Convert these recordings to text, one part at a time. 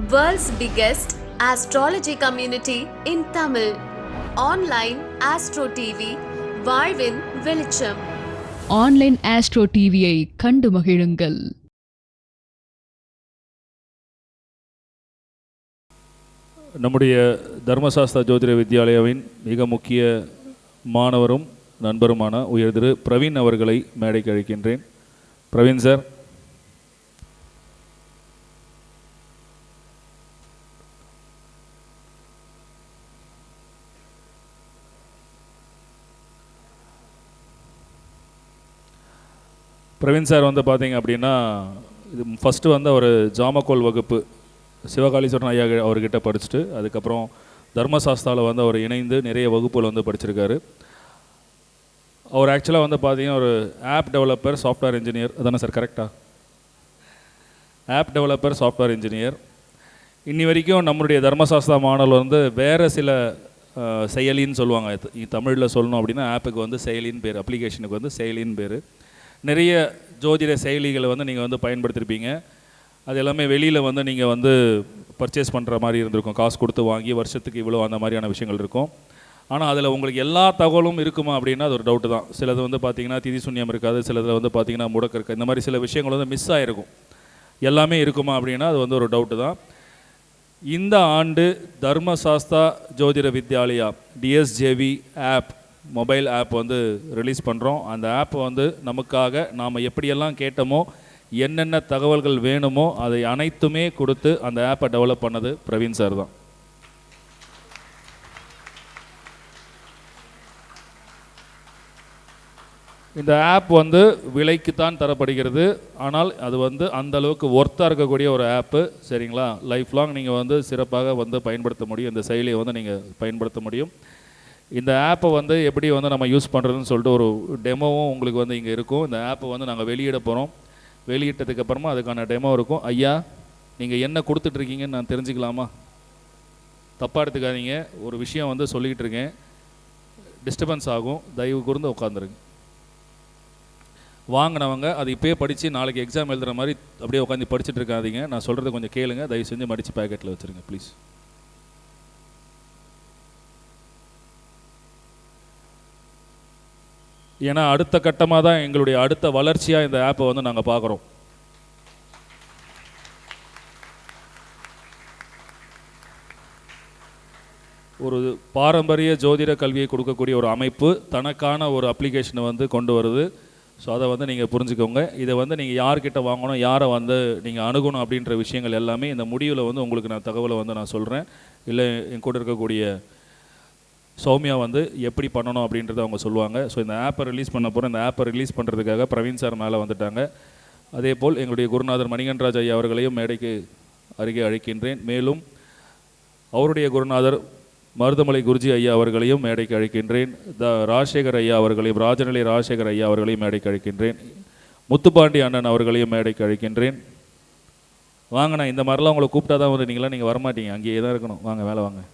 World's biggest astrology community in Tamil. Online Astro TV, வாழ்வின் வெளிச்சம். Online astro டிவியை கண்டு மகிழுங்கள். நம்முடைய தர்மசாஸ்திரா ஜோதிட வித்யாலயாவின் மிக முக்கிய மாணவரும் நண்பருமான உயர் திரு பிரவீன் அவர்களை மேடைக்கு அழைக்கின்றேன். பிரவீன் சார். பிரவீன் சார் வந்து பார்த்தீங்க அப்படின்னா இது ஃபஸ்ட்டு வந்து அவர் ஜாமக்கோல் வகுப்பு சிவகாளீஸ்வரன் ஐயா அவர்கிட்ட படிச்சுட்டு அதுக்கப்புறம் தர்மசாஸ்தாவில் வந்து அவர் இணைந்து நிறைய வகுப்புகள் வந்து படிச்சிருக்காரு. அவர் ஆக்சுவலாக வந்து பார்த்தீங்கன்னா ஒரு ஆப் டெவலப்பர் சாஃப்ட்வேர் இன்ஜினியர் அதானே சார் கரெக்டாக? App developer software engineer. இன்னி வரைக்கும் நம்மளுடைய தர்மசாஸ்திரா மாடல் வந்து வேறு சில செயலின்னு சொல்லுவாங்க. தமிழில் சொல்லணும் அப்படின்னா ஆப்புக்கு வந்து செயலின்னு பேர், அப்ளிகேஷனுக்கு வந்து செயலின்னு பேர். நிறைய ஜோதிட செயலிகளை வந்து நீங்கள் வந்து பயன்படுத்தியிருப்பீங்க. அது எல்லாமே வெளியில் வந்து நீங்கள் வந்து பர்ச்சேஸ் பண்ணுற மாதிரி இருந்திருக்கும், காசு கொடுத்து வாங்கி வருஷத்துக்கு இவ்வளோ அந்த மாதிரியான விஷயங்கள் இருக்கும். ஆனால் அதில் உங்களுக்கு எல்லா தகவலும் இருக்குமா அப்படின்னா அது ஒரு டவுட்டு தான். சிலது வந்து பார்த்திங்கன்னா திதி சூன்யம் இருக்காது, சிலதில் வந்து பார்த்திங்கன்னா முடக்கு இருக்காது, இந்த மாதிரி சில விஷயங்கள் வந்து மிஸ் ஆகிருக்கும். எல்லாமே இருக்குமா அப்படின்னா அது வந்து ஒரு டவுட்டு தான். இந்த ஆண்டு தர்மசாஸ்தா ஜோதிட Vidyalaya DSJV app mobile app வந்து ரிலீஸ் பண்ணுறோம். அந்த ஆப்பை வந்து நமக்காக நாம் எப்படியெல்லாம் கேட்டோமோ என்னென்ன தகவல்கள் வேணுமோ அதை அனைத்துமே கொடுத்து அந்த ஆப்பை டெவலப் பண்ணது பிரவீன் சார் தான். இந்த ஆப் வந்து விலைக்குத்தான் தரப்படுகிறது. ஆனால் அது வந்து அந்த அளவுக்கு ஒர்த்தாக இருக்கக்கூடிய ஒரு ஆப்பு. சரிங்களா? லைஃப் லாங் நீங்கள் வந்து சிறப்பாக வந்து பயன்படுத்த முடியும். இந்த செயலியை வந்து நீங்கள் பயன்படுத்த முடியும். இந்த ஆப்பை வந்து எப்படி வந்து நம்ம யூஸ் பண்ணுறதுன்னு சொல்லிட்டு ஒரு டெமோவும் உங்களுக்கு வந்து இங்கே இருக்கும். இந்த ஆப்பை வந்து நாங்கள் வெளியிட போகிறோம். வெளியிட்டதுக்கப்புறமா அதுக்கான டெமோ இருக்கும். ஐயா, நீங்கள் என்ன கொடுத்துட்ருக்கீங்கன்னு நான் தெரிஞ்சுக்கலாமா? தப்பாக எடுத்துக்காதீங்க. ஒரு விஷயம் வந்து சொல்லிக்கிட்டு இருக்கேன், டிஸ்டர்பன்ஸ் ஆகும், தயவு கூர்ந்து உட்காந்துருங்க. வாங்கினவங்க அது இப்போயே படித்து நாளைக்கு எக்ஸாம் எழுதுகிற மாதிரி அப்படியே உட்காந்து படிச்சுட்டு இருக்காதீங்க. நான் சொல்கிறத கொஞ்சம் கேளுங்க, தயவு செஞ்சு மடித்து பேக்கெட்டில் வச்சுருங்க ப்ளீஸ். ஏன்னா அடுத்த கட்டமாக தான் எங்களுடைய அடுத்த வளர்ச்சியாக இந்த ஆப்பை வந்து நாங்கள் பார்க்குறோம். ஒரு பாரம்பரிய ஜோதிட கல்வியை கொடுக்கக்கூடிய ஒரு அமைப்பு தனக்கான ஒரு அப்ளிகேஷனை வந்து கொண்டு வருது. ஸோ அதை வந்து நீங்கள் புரிஞ்சுக்கோங்க. இதை வந்து நீங்கள் யார்கிட்ட வாங்கணும், யாரை வந்து நீங்கள் அணுகணும் அப்படின்ற விஷயங்கள் எல்லாமே இந்த முடிவில் வந்து உங்களுக்கு நான் தகவலை வந்து நான் சொல்கிறேன். இல்லை என் கூட இருக்கக்கூடிய சௌமியா வந்து எப்படி பண்ணணும் அப்படின்றத அவங்க சொல்லுவாங்க. ஸோ இந்த ஆப்பை ரிலீஸ் பண்ண போகிறோம். இந்த ஆப்பை ரிலீஸ் பண்ணுறதுக்காக பிரவீன் சார் மேலே வந்துட்டாங்க. அதே போல் எங்களுடைய குருநாதர் மணிகண்டராஜ் ஐயா அவர்களையும் மேடைக்கு அருகே அழைக்கின்றேன். மேலும் அவருடைய குருநாதர் மருதமலை குருஜி ஐயா அவர்களையும் மேடைக்கு அழைக்கின்றேன். ராஜசேகர் ஐயா அவர்களையும், ராஜநிலை ராஜசேகர் ஐயா அவர்களையும் மேடைக்கு அழைக்கின்றேன். முத்துப்பாண்டி அண்ணன் அவர்களையும் மேடைக்கு அழைக்கின்றேன். வாங்கண்ணா, இந்த மாதிரிலாம் உங்களை கூப்பிட்டா தான் வந்து நீங்கள் வரமாட்டீங்க, அங்கேயே தான் இருக்கணும். வாங்க, மேலே வாங்க.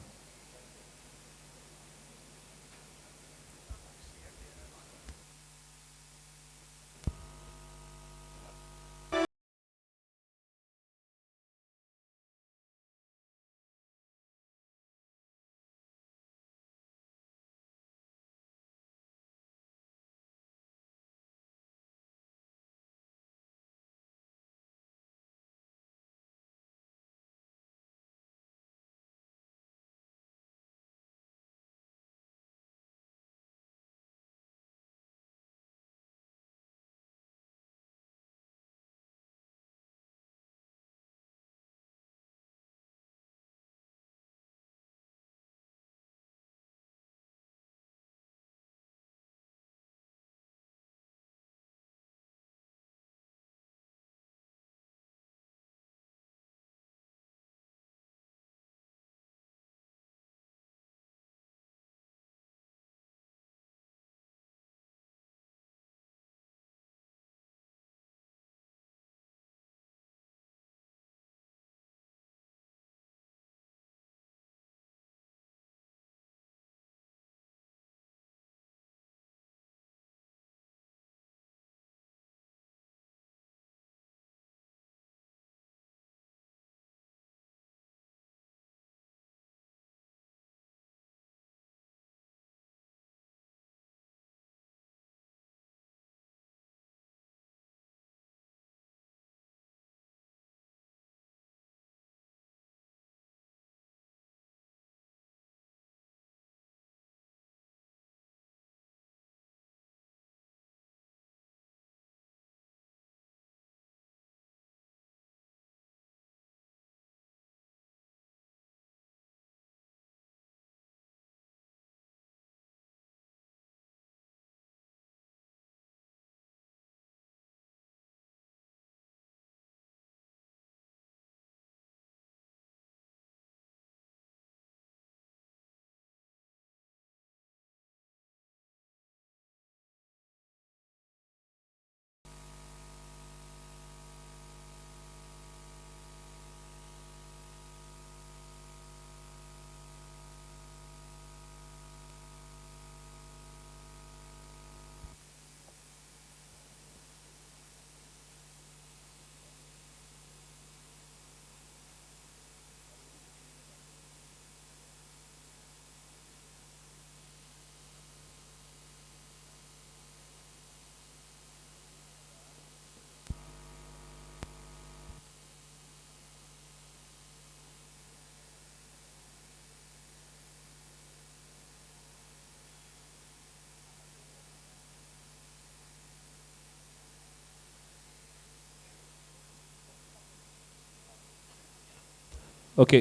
ஓகே,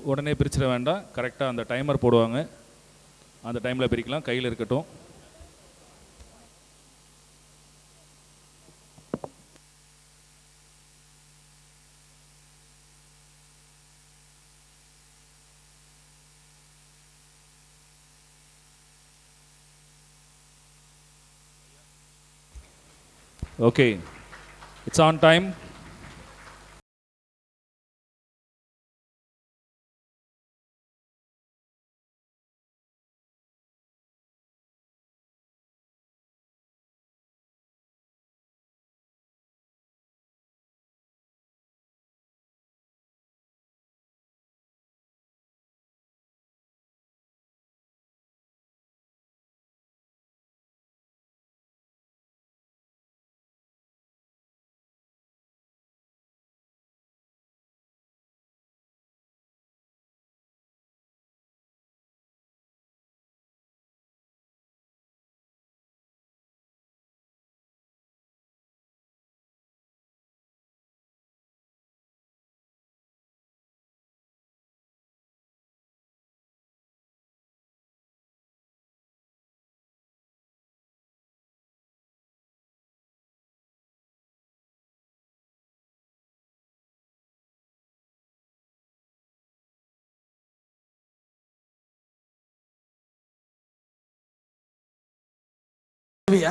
உடனே பிரிச்சிட வேண்டாம். கரெக்டாக அந்த டைமர் போடுவாங்க, அந்த டைமில் பிரிக்கலாம். கையில் இருக்கட்டும். Okay, it's on time.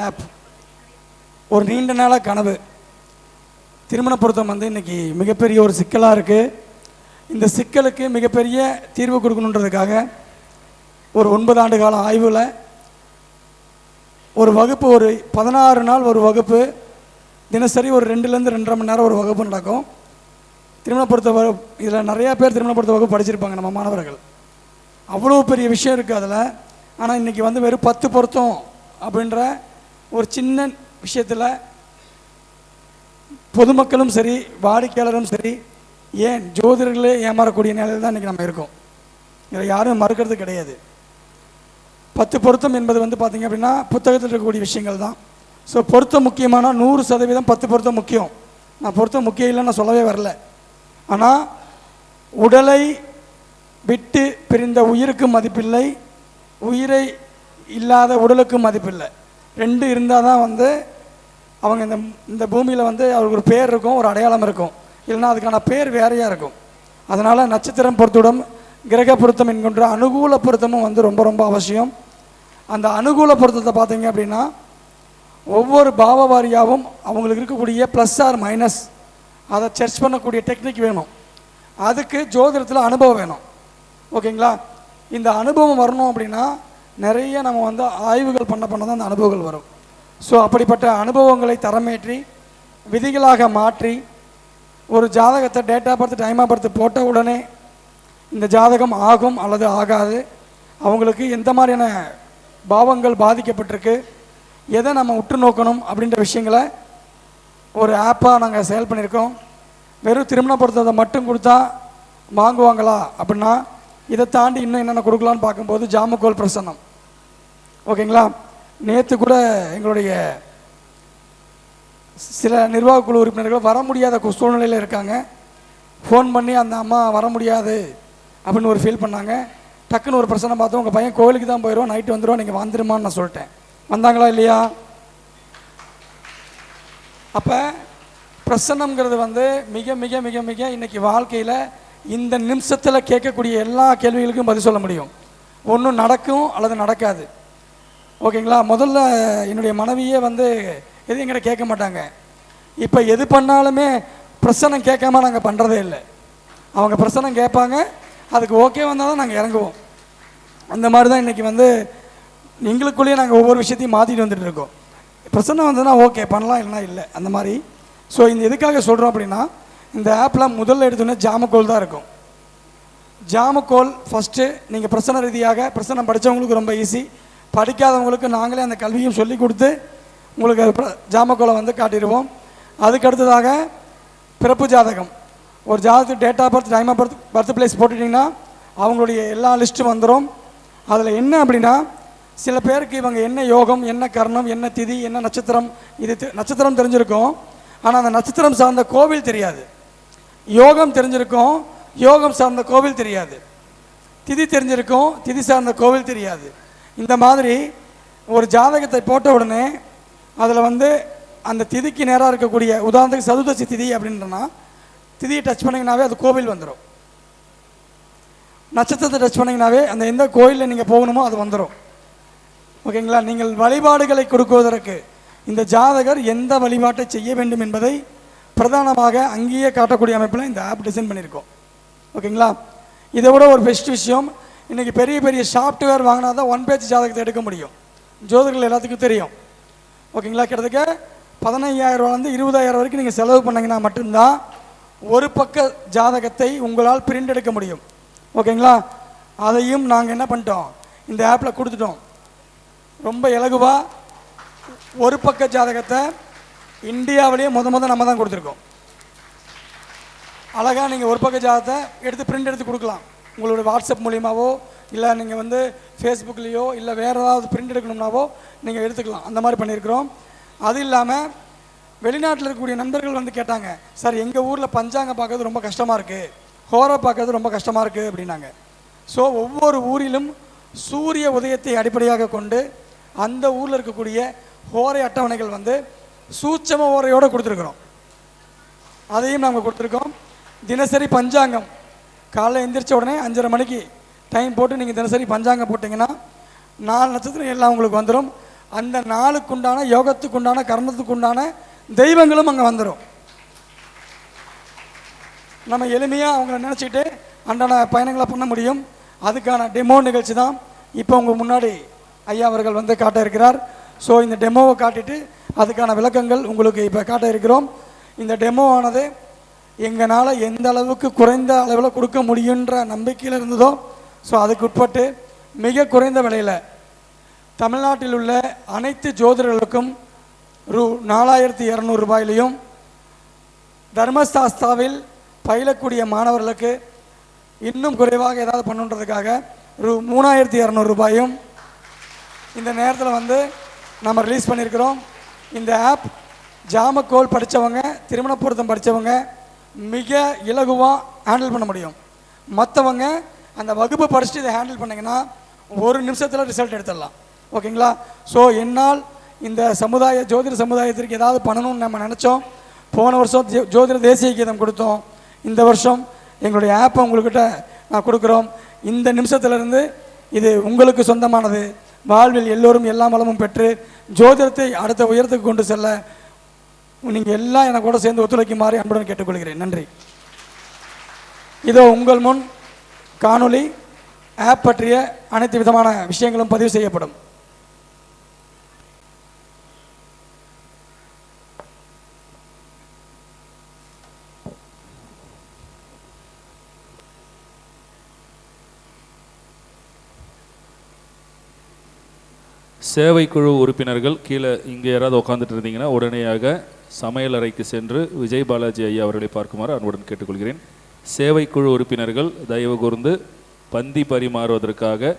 ஆப் ஒரு நீண்ட நாள கனவு. திருமண பொருத்தம் வந்து இன்னைக்கு மிகப்பெரிய ஒரு சிக்கலாக இருக்குது. இந்த சிக்கலுக்கு மிகப்பெரிய தீர்வு கொடுக்கணுன்றதுக்காக ஒரு 9 ஆண்டு கால ஆய்வில் ஒரு வகுப்பு, ஒரு 16 நாள் ஒரு வகுப்பு, தினசரி ஒரு 2லேருந்து 2.5 மணி நேரம் ஒரு வகுப்பு நடக்கும். திருமண பொருத்த வகுப்பு, இதில் நிறையா பேர் திருமண பொருத்த வகுப்பு படிச்சிருப்பாங்க நம்ம மாணவர்கள். அவ்வளோ பெரிய விஷயம் இருக்குது அதில். ஆனால் இன்றைக்கி வந்து வெறும் 10 பொருத்தம் அப்படின்ற ஒரு சின்ன விஷயத்தில் பொதுமக்களும் சரி, வாடிக்கையாளரும் சரி, ஏன் ஜோதிடர்களே ஏமாறக்கூடிய நிலையில் தான் இன்றைக்கி நம்ம இருக்கோம். இதை யாரும் மறுக்கிறது கிடையாது. 10 பொருத்தம் என்பது வந்து பார்த்திங்க அப்படின்னா புத்தகத்தில் இருக்கக்கூடிய விஷயங்கள் தான். ஸோ பொருத்தம் முக்கியமான 100% 10 பொருத்தம் முக்கியம். நான் பொருத்தம் முக்கியம் இல்லைன்னு நான் சொல்லவே வரல. ஆனால் உடலை விட்டு பிரிந்த உயிருக்கு மதிப்பில்லை, உயிரை இல்லாத உடலுக்கு மதிப்பில்லை. 2 இருந்தால் தான் வந்து அவங்க இந்த பூமியில் வந்து அவருக்கு ஒரு பேர் இருக்கும், ஒரு அடையாளம் இருக்கும். இல்லைன்னா அதுக்கான பேர் வேறையாக இருக்கும். அதனால் நட்சத்திரம் பொருத்தம், கிரக பொருத்தம் என்கின்ற அனுகூல பொருத்தமும் வந்து ரொம்ப ரொம்ப அவசியம். அந்த அனுகூல பொருத்தத்தை பார்த்தீங்க அப்படின்னா ஒவ்வொரு பாவ வாரியாகவும் அவங்களுக்கு இருக்கக்கூடிய ப்ளஸ் ஆர் மைனஸ் அதை சர்ச் பண்ணக்கூடிய டெக்னிக் வேணும். அதுக்கு ஜோதிடத்தில் அனுபவம் வேணும். ஓகேங்களா? இந்த அனுபவம் வரணும் அப்படின்னா நிறைய நம்ம வந்து ஆய்வுகள் பண்ண தான் அந்த அனுபவங்கள் வரும். ஸோ அப்படிப்பட்ட அனுபவங்களை தரமேற்றி விதிகளாக மாற்றி ஒரு ஜாதகத்தை date of birth, time of birth போட்ட உடனே இந்த ஜாதகம் ஆகும் அல்லது ஆகாது, அவங்களுக்கு எந்த மாதிரியான பாவங்கள் பாதிக்கப்பட்டிருக்கு, எதை நம்ம உற்று நோக்கணும் அப்படின்ற விஷயங்களை ஒரு ஆப்பாக நாங்கள் செயல் பண்ணியிருக்கோம். வெறும் திருமண பொருத்தத்தை மட்டும் கொடுத்தா வாங்குவாங்களா அப்படின்னா இதை தாண்டி இன்னும் என்னென்ன கொடுக்கலான்னு பார்க்கும்போது ஜாமக்கோல் பிரசன்னம். ஓகேங்களா? நேற்று கூட எங்களுடைய சில நிர்வாக குழு உறுப்பினர்கள் வர முடியாத சூழ்நிலையில் இருக்காங்க. ஃபோன் பண்ணி அந்த அம்மா வர முடியாது அப்படின்னு ஒரு ஃபீல் பண்ணாங்க. டக்குன்னு ஒரு பிரச்சனை பார்த்தோம், உங்கள் பையன் கோவிலுக்கு தான் போயிடுவோம், நைட்டு வந்துடுவோம், நீங்கள் வந்துருமான்னு நான் சொல்லிட்டேன். வந்தாங்களா இல்லையா? அப்போ பிரசன்னம்ங்கிறது வந்து மிக மிக மிக மிக இன்றைக்கி வாழ்க்கையில் இந்த நிமிஷத்தில் கேட்கக்கூடிய எல்லா கேள்விகளுக்கும் பதில் சொல்ல முடியும். ஒன்றும் நடக்கும் அல்லது நடக்காது. ஓகேங்களா? முதல்ல என்னுடைய மனைவியே வந்து எதுவும் எங்கிட்ட கேட்க மாட்டாங்க. இப்போ எது பண்ணாலுமே பிரசனம் கேட்காம நாங்கள் பண்ணுறதே இல்லை. அவங்க பிரசனம் கேட்பாங்க, அதுக்கு ஓகே வந்தால் தான் நாங்கள் இறங்குவோம். அந்த மாதிரி தான் இன்றைக்கி வந்து எங்களுக்குள்ளேயே நாங்கள் ஒவ்வொரு விஷயத்தையும் மாற்றிட்டு வந்துட்டு இருக்கோம். பிரசனம் வந்ததுன்னா ஓகே பண்ணலாம், இல்லைனா இல்லை, அந்த மாதிரி. ஸோ இந்த எதுக்காக சொல்கிறோம் அப்படின்னா, இந்த ஆப்பில் முதல்ல எடுத்தோன்னே ஜாமக்கோல் தான் இருக்கும். ஜாமக்கோல் ஃபஸ்ட்டு நீங்கள் பிரசன ரீதியாக, பிரசனம் படித்தவங்களுக்கு ரொம்ப ஈஸி, படிக்காதவங்களுக்கு நாங்களே அந்த கல்வியும் சொல்லி கொடுத்து உங்களுக்கு ஜாமக்கோலை வந்து காட்டிடுவோம். அதுக்கு அடுத்ததாக பிறப்பு ஜாதகம், ஒரு ஜாதகத்துக்கு date of birth, time of birth, birth place போட்டுட்டிங்கன்னா அவங்களுடைய எல்லா லிஸ்ட்டும் வந்துடும். அதில் என்ன அப்படின்னா, சில பேருக்கு இவங்க என்ன யோகம், என்ன கர்ணம், என்ன திதி, என்ன நட்சத்திரம், இது நட்சத்திரம் தெரிஞ்சிருக்கும். ஆனால் அந்த நட்சத்திரம் சார்ந்த கோவில் தெரியாது. யோகம் தெரிஞ்சிருக்கும், யோகம் சார்ந்த கோவில் தெரியாது. திதி தெரிஞ்சிருக்கும், திதி சார்ந்த கோவில் தெரியாது. இந்த மாதிரி ஒரு ஜாதகத்தை போட்ட உடனே அதில் வந்து அந்த திதிக்கு நேராக இருக்கக்கூடிய, உதாரணத்துக்கு சதுர்தசி திதி அப்படின்றனா திதியை டச் பண்ணிங்கனாவே அது கோவில் வந்துடும். நட்சத்திரத்தை டச் பண்ணிங்கனாவே அந்த எந்த கோயிலில் நீங்கள் போகணுமோ அது வந்துடும். ஓகேங்களா? நீங்கள் வழிபாடுகளை கொடுக்குவதற்கு இந்த ஜாதகர் எந்த வழிபாட்டை செய்ய வேண்டும் என்பதை பிரதானமாக அங்கேயே காட்டக்கூடிய அமைப்பில் இந்த ஆப் டிசைன் பண்ணியிருக்கோம். ஓகேங்களா? இதை விட ஒரு பெஸ்ட் விஷயம், இன்றைக்கி பெரிய பெரிய சாஃப்ட்வேர் வாங்கினா தான் 1 பேஜ் ஜாதகத்தை எடுக்க முடியும். ஜோதிடர்கள் எல்லாத்துக்கும் தெரியும். ஓகேங்களா? கிட்டத்தட்ட 15,000 20,000 வரைக்கும் நீங்கள் செலவு பண்ணிங்கன்னா மட்டும்தான் ஒரு பக்க ஜாதகத்தை உங்களால் பிரிண்ட் எடுக்க முடியும். ஓகேங்களா? அதையும் நாங்கள் என்ன பண்ணிட்டோம், இந்த ஆப்பில் கொடுத்துட்டோம். ரொம்ப இலகுவாக ஒரு பக்க ஜாதகத்தை இந்தியாவிலேயே நம்ம தான் கொடுத்துருக்கோம். அழகாக நீங்கள் ஒரு பக்க ஜாதகத்தை எடுத்து பிரிண்ட் எடுத்து கொடுக்கலாம். உங்களுடைய வாட்ஸ்அப் மூலியமாவோ இல்லை நீங்கள் வந்து ஃபேஸ்புக்லேயோ இல்லை வேறு ஏதாவது பிரிண்ட் எடுக்கணும்னாவோ நீங்கள் எடுத்துக்கலாம். அந்த மாதிரி பண்ணியிருக்கிறோம். அது இல்லாமல் வெளிநாட்டில் இருக்கக்கூடிய நண்பர்கள் வந்து கேட்டாங்க, சார் எங்கள் ஊரில் பஞ்சாங்கம் பார்க்கறது ரொம்ப கஷ்டமாக இருக்குது, ஹோரை பார்க்கறது ரொம்ப கஷ்டமாக இருக்குது அப்படின்னாங்க. ஸோ ஒவ்வொரு ஊரிலும் சூரிய உதயத்தை அடிப்படையாக கொண்டு அந்த ஊரில் இருக்கக்கூடிய ஹோரை அட்டவணைகள் வந்து சூட்சம ஹோரையோடு கொடுத்துருக்குறோம். அதையும் நாங்கள் கொடுத்துருக்கோம். தினசரி பஞ்சாங்கம் காலைல எந்திரிச்ச உடனே 5:30 மணிக்கு டைம் போட்டு நீங்கள் தினசரி பஞ்சாங்கம் போட்டிங்கன்னா 4 நட்சத்திரம் எல்லாம் உங்களுக்கு வந்துடும். அந்த நாளுக்குண்டான யோகத்துக்குண்டான கர்மத்துக்குண்டான தெய்வங்களும் அங்கே வந்துடும். நம்ம எளிமையாக அவங்கள நினச்சிக்கிட்டு அன்றாட பயணங்களை பண்ண முடியும். அதுக்கான டெமோ நிகழ்ச்சி தான் இப்போ உங்கள் முன்னாடி ஐயா அவர்கள் வந்து காட்ட இருக்கிறார். ஸோ இந்த டெமோவை காட்டிட்டு அதுக்கான விளக்கங்கள் உங்களுக்கு இப்போ காட்ட இருக்கிறோம். இந்த டெமோ ஆனது எங்களால் எந்த அளவுக்கு குறைந்த அளவில் கொடுக்க முடியுன்ற நம்பிக்கையில் இருந்ததோ, ஸோ அதுக்கு உட்பட்டு மிக குறைந்த விலையில் தமிழ்நாட்டில் உள்ள அனைத்து ஜோதிடர்களுக்கும் ரூ. 4,200 ரூபாயிலையும், தர்மசாஸ்தாவில் பயிலக்கூடிய மாணவர்களுக்கு இன்னும் குறைவாக ஏதாவது பண்ணுன்றதுக்காக ரூ. 3,200 ரூபாயும் இந்த நேரத்தில் வந்து நம்ம ரிலீஸ் பண்ணியிருக்கிறோம். இந்த ஆப் ஜாமக்கோல் படித்தவங்க, திருமண பொருத்தம் படித்தவங்க மிக இலகுவாக ஹேண்டில் பண்ண முடியும். மற்றவங்க அந்த வகுப்பு படிச்சுட்டு இதை ஹேண்டில் பண்ணிங்கன்னா 1 நிமிஷத்தில் ரிசல்ட் எடுத்துடலாம். ஓகேங்களா? ஸோ என்னால் இந்த ஜோதிட சமுதாயத்திற்கு ஏதாவது பண்ணணும்னு நம்ம நினச்சோம். போன வருஷம் ஜோதிட தேசிய கீதம் கொடுத்தோம். இந்த வருஷம் எங்களுடைய ஆப்பை உங்கள்கிட்ட நான் கொடுக்குறோம். இந்த நிமிஷத்துலேருந்து இது உங்களுக்கு சொந்தமானது. வாழ்வில் எல்லோரும் எல்லா வளமும் பெற்று ஜோதிடத்தை அடுத்த உயரத்துக்கு கொண்டு செல்ல நீங்கள் எல்லாம் எனக்கு கூட சேர்ந்து ஒத்துழைக்குமாறு அன்புடன் கேட்டுக்கொள்கிறேன். நன்றி. இதோ உங்கள் முன் காணொளி ஆப் பற்றிய அனைத்து விதமான விஷயங்களும் பதிவு செய்யப்படும். சேவைக்குழு உறுப்பினர்கள் கீழே இங்கே யாராவது உட்காந்துட்டு இருந்தீங்கன்னா உடனடியாக சமையல் அறைக்கு சென்று விஜய் பாலாஜி ஐயா அவர்களை பார்க்குமாறு அன்புடன் கேட்டுக்கொள்கிறேன். சேவைக்குழு உறுப்பினர்கள் தயவு கூர்ந்து பந்தி பரிமாறுவதற்காக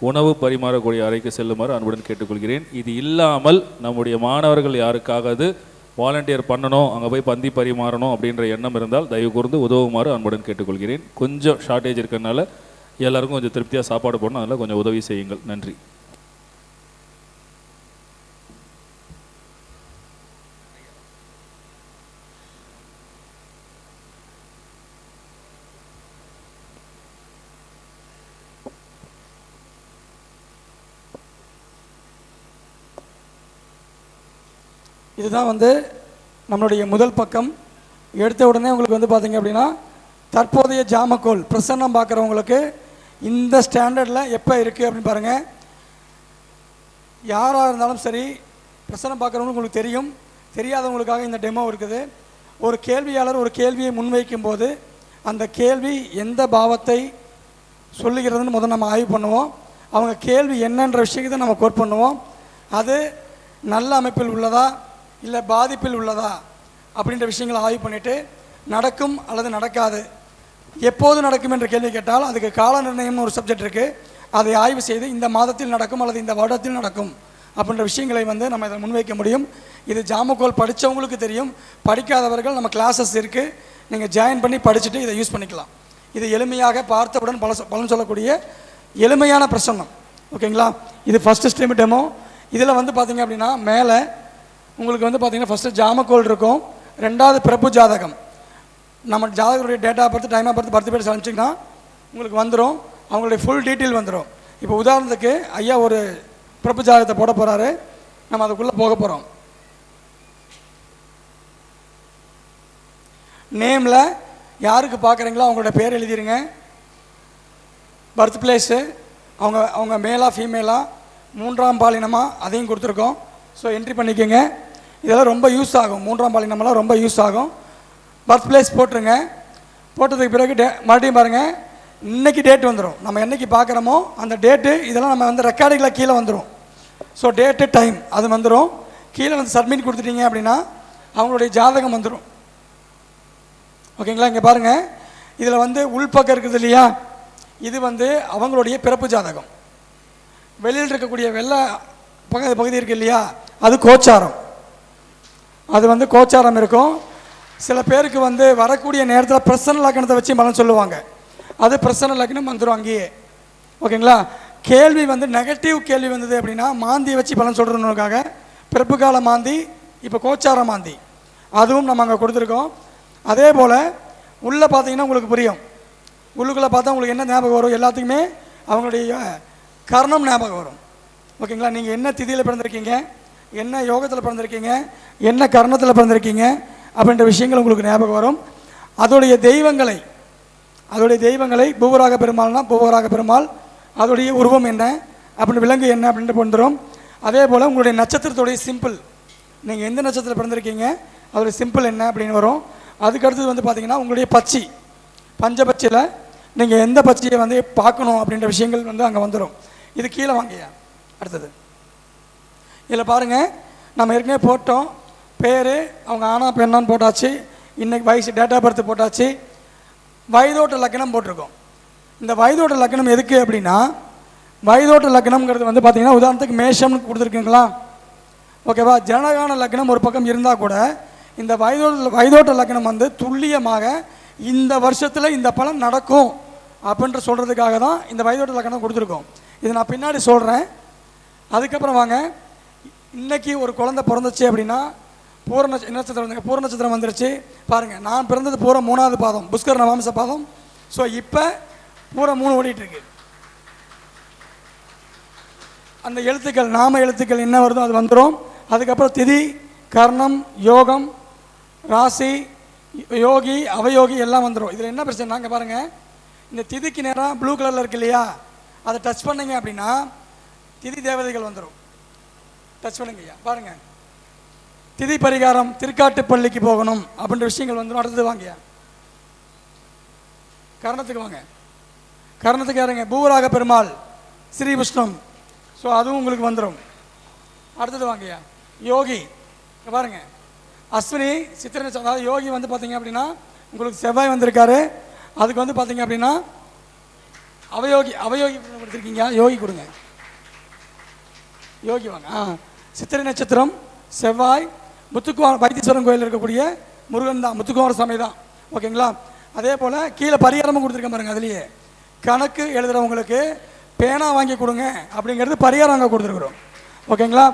உணவு பரிமாறக்கூடிய அறைக்கு செல்லுமாறு அன்புடன் கேட்டுக்கொள்கிறேன். இது இல்லாமல் நம்முடைய மாணவர்கள் யாருக்காவது வாலண்டியர் பண்ணணும், அங்கே போய் பந்தி பரிமாறணும் அப்படின்ற எண்ணம் இருந்தால் தயவு கூர்ந்து உதவுமாறு அன்புடன் கேட்டுக்கொள்கிறேன். கொஞ்சம் ஷார்ட்டேஜ் இருக்கிறதுனால எல்லாருக்கும் கொஞ்சம் திருப்தியாக சாப்பாடு போடணும், அதனால் கொஞ்சம் உதவி செய்யுங்கள். நன்றி. இதுதான் வந்து நம்மளுடைய முதல் பக்கம். எடுத்த உடனே உங்களுக்கு வந்து பார்த்தீங்க அப்படின்னா தற்போதைய ஜாமக்கோல் பிரசன்னம் பார்க்குறவங்களுக்கு இந்த ஸ்டாண்டர்டில் எப்போ இருக்குது அப்படின்னு பாருங்கள். யாராக இருந்தாலும் சரி, பிரசன்னம் பார்க்குறவங்களுக்கு உங்களுக்கு தெரியும். தெரியாதவங்களுக்காக இந்த டெமோ இருக்குது. ஒரு கேள்வியாளர் ஒரு கேள்வியை முன்வைக்கும் போது அந்த கேள்வி எந்த பாவத்தை சொல்லுகிறதுன்னு முதல்ல நம்ம ஆய்வு பண்ணுவோம். அவங்க கேள்வி என்னன்ற விஷயத்தை நம்ம கோட் பண்ணுவோம். அது நல்ல அமைப்பில் உள்ளதா இல்லை பாதிப்பில் உள்ளதா அப்படின்ற விஷயங்களை ஆய்வு பண்ணிவிட்டு நடக்கும் அல்லது நடக்காது, எப்போது நடக்கும் என்ற கேள்வி கேட்டால் அதுக்கு கால நிர்ணயம்னு ஒரு சப்ஜெக்ட் இருக்குது. அதை ஆய்வு செய்து இந்த மாதத்தில் நடக்கும் அல்லது இந்த வருடத்தில் நடக்கும் அப்படின்ற விஷயங்களை வந்து நம்ம இதை முன்வைக்க முடியும். இது ஜாமக்கோல் படித்தவங்களுக்கு தெரியும், படிக்காதவர்கள் நம்ம கிளாஸஸ் இருக்குது, நீங்கள் ஜாயின் பண்ணி படிச்சுட்டு இதை யூஸ் பண்ணிக்கலாம். இது எளிமையாக பார்த்தவுடன் பலன் சொல்லக்கூடிய எளிமையான பிரசன்னம். ஓகேங்களா? இது ஃபஸ்ட்டு ஸ்ட்ரீம் டெமோ. இதில் வந்து பார்த்திங்க அப்படின்னா மேலே உங்களுக்கு வந்து பார்த்திங்கன்னா ஃபஸ்ட்டு ஜாமக்கோல் இருக்கும், ரெண்டாவது பிறப்பு ஜாதகம். நம்ம ஜாதகருடைய date of birth, time of birth, birth பேர் அனுப்பிச்சிங்கன்னா உங்களுக்கு வந்துடும், அவங்களுடைய ஃபுல் டீட்டெயில் வந்துடும். இப்போ உதாரணத்துக்கு ஐயா ஒரு பிறப்பு ஜாதகத்தை போட போகிறாரு, நம்ம அதுக்குள்ளே போக போகிறோம். நேமில் யாருக்கு பார்க்குறீங்களோ அவங்களோட பேர் எழுதிடுங்க, பர்த் பிளேஸு, அவங்க மேலா ஃபீமேலா, மூன்றாம் பாலினமாக அதையும் கொடுத்துருக்கோம். ஸோ என்ட்ரி பண்ணிக்கோங்க. இதெல்லாம் ரொம்ப யூஸ் ஆகும், மூன்றாம் பாலினமெல்லாம் ரொம்ப யூஸ் ஆகும். பர்த் பிளேஸ் போட்டுருங்க. போட்டதுக்கு பிறகு மறுபடியும் பாருங்கள், இன்றைக்கி டேட் வந்துடும். நம்ம என்றைக்கு பார்க்குறோமோ அந்த டேட்டு இதெல்லாம் நம்ம வந்து ரெக்கார்டிங்கில் கீழே வந்துடும். ஸோ டேட்டு டைம் அது வந்துடும். கீழே வந்து சப்மிட் கொடுத்துட்டீங்க அப்படின்னா அவங்களுடைய ஜாதகம் வந்துடும். ஓகேங்களா? இங்கே பாருங்கள், இதில் வந்து உள்பக்கம் இருக்குது இல்லையா, இது வந்து அவங்களுடைய பிறப்பு ஜாதகம். வெளியில் இருக்கக்கூடிய வெள்ளை பகுதி இருக்குது இல்லையா, அது கோச்சாரம். அது வந்து கோச்சாரம் இருக்கும். சில பேருக்கு வந்து வரக்கூடிய நேரத்தில் பிரசன்ன லக்னத்தை வச்சு பலன் சொல்லுவாங்க, அது பிரசன்ன லக்னம் வந்துடும் அங்கேயே. ஓகேங்களா? கேள்வி வந்து நெகட்டிவ் கேள்வி வந்தது அப்படின்னா மாந்தியை வச்சு பலன் சொல்கிறதுக்காக பிறப்பு கால மாந்தி, இப்போ கோச்சார மாந்தி, அதுவும் நம்ம அங்கே கொடுத்துருக்கோம். அதே போல் உள்ளே பார்த்தீங்கன்னா உங்களுக்கு புரியும், உள்ளுக்குள்ளே பார்த்தா உங்களுக்கு என்ன ஞாபகம் வரும், எல்லாத்துக்குமே அவங்களுடைய கர்ணம் ஞாபகம் வரும். ஓகேங்களா? நீங்கள் என்ன திதியில் பிறந்திருக்கீங்க, என்ன யோகத்தில் பிறந்திருக்கீங்க, என்ன கர்ணத்தில் பிறந்திருக்கீங்க அப்படின்ற விஷயங்கள் உங்களுக்கு ஞாபகம் வரும். அதோடைய தெய்வங்களை பூவராக பெருமாள்னா பூவராக பெருமாள், அதோடைய உருவம் என்ன அப்படின்னு விலங்கு என்ன அப்படின்ட்டு வந்துடும். அதே போல் உங்களுடைய நட்சத்திரத்துடைய சிம்பிள், நீங்கள் எந்த நட்சத்திரத்தில் பிறந்திருக்கீங்க அதோடைய சிம்பிள் என்ன அப்படின்னு வரும். அதுக்கடுத்தது வந்து பார்த்திங்கன்னா உங்களுடைய பட்சி, பஞ்சபட்சியில் நீங்கள் எந்த பட்சியை வந்து பார்க்கணும் அப்படின்ற விஷயங்கள் வந்து அங்கே வந்துடும். இது கீழே வாங்கியா. அடுத்தது இதில் பாருங்கள், நம்ம ஏற்கனவே போட்டோம், பேர் அவங்க ஆனா பெண்ணான்னு போட்டாச்சு, இன்றைக்கி வயசு டேட் ஆஃப் பர்த் போட்டாச்சு, வயதோட்ட லக்னம் போட்டிருக்கோம். இந்த வயதோட்ட லக்னம் எதுக்கு அப்படின்னா, வயதோட்ட லக்னம்ங்கிறது வந்து பார்த்திங்கன்னா உதாரணத்துக்கு மேஷம்னு கொடுத்துருக்கீங்களா, ஓகேவா? ஜனகான லக்னம் ஒரு பக்கம் இருந்தால் கூட இந்த வயதோட்ட லக்னம் வந்து துல்லியமாக இந்த வருஷத்தில் இந்த பலன் நடக்கும் அப்படின்ற சொல்கிறதுக்காக தான் இந்த வயதோட்ட லக்னம் கொடுத்துருக்கோம். இது நான் பின்னாடி சொல்கிறேன். அதுக்கப்புறம் வாங்க, இன்றைக்கி ஒரு குழந்தை பிறந்துச்சு அப்படின்னா பூர நட்சத்திரம் வந்து பூர நட்சத்திரம் வந்துருச்சு பாருங்கள். நான் பிறந்தது பூரா 3வது பாதம், புஷ்கர நவாம்ச பாதம். ஸோ இப்போ பூரா 3 ஓடிட்டுருக்கு. அந்த எழுத்துக்கள் நாம எழுத்துக்கள் என்ன வருதோ அது வந்துடும். அதுக்கப்புறம் திதி, கர்ணம், யோகம், ராசி, யோகி, அவயோகி எல்லாம் வந்துடும். இதில் என்ன பிரச்சனை நாங்கள் பாருங்கள், இந்த திதிக்கு நேரம் ப்ளூ கலரில் இருக்கு இல்லையா, அதை டச் பண்ணிங்க அப்படின்னா திதி தேவதைகள் வந்துடும். டச் பண்ணுங்க ஐயா, பாருங்கள், திதி பரிகாரம், திருக்காட்டுப்பள்ளிக்கு போகணும் அப்படின்ற விஷயங்கள் வந்துடும். அடுத்தது வாங்கய்யா, கர்ணத்துக்கு வாங்க. கர்ணத்துக்கு யாருங்க, பூவராக பெருமாள், ஸ்ரீவிஷ்ணம். ஸோ அதுவும் உங்களுக்கு வந்துடும். அடுத்தது வாங்கய்யா, யோகி பாருங்க, அஸ்வினி, சித்திரை, அதாவது யோகி வந்து பார்த்தீங்க அப்படின்னா உங்களுக்கு செவ்வாய் வந்திருக்காரு. அதுக்கு வந்து பார்த்தீங்க அப்படின்னா அவயோகி கொடுத்துருக்கீங்க, யோகி கொடுங்க, யோகி வாங்க. சித்திரை நட்சத்திரம், செவ்வாய், முத்துக்குமார் வைத்தீஸ்வரன் கோயில் இருக்கக்கூடிய முருகன் தான், முத்துக்குமார சாமி தான். ஓகேங்களா? அதே போல் கீழே பரிகாரமும் கொடுத்துருக்கேன் பாருங்க. அதுலேயே கணக்கு எழுதுகிறவங்களுக்கு பேனா வாங்கி கொடுங்க அப்படிங்கிறது பரிகாரம் அங்கே கொடுத்துருக்குறோம். ஓகேங்களா?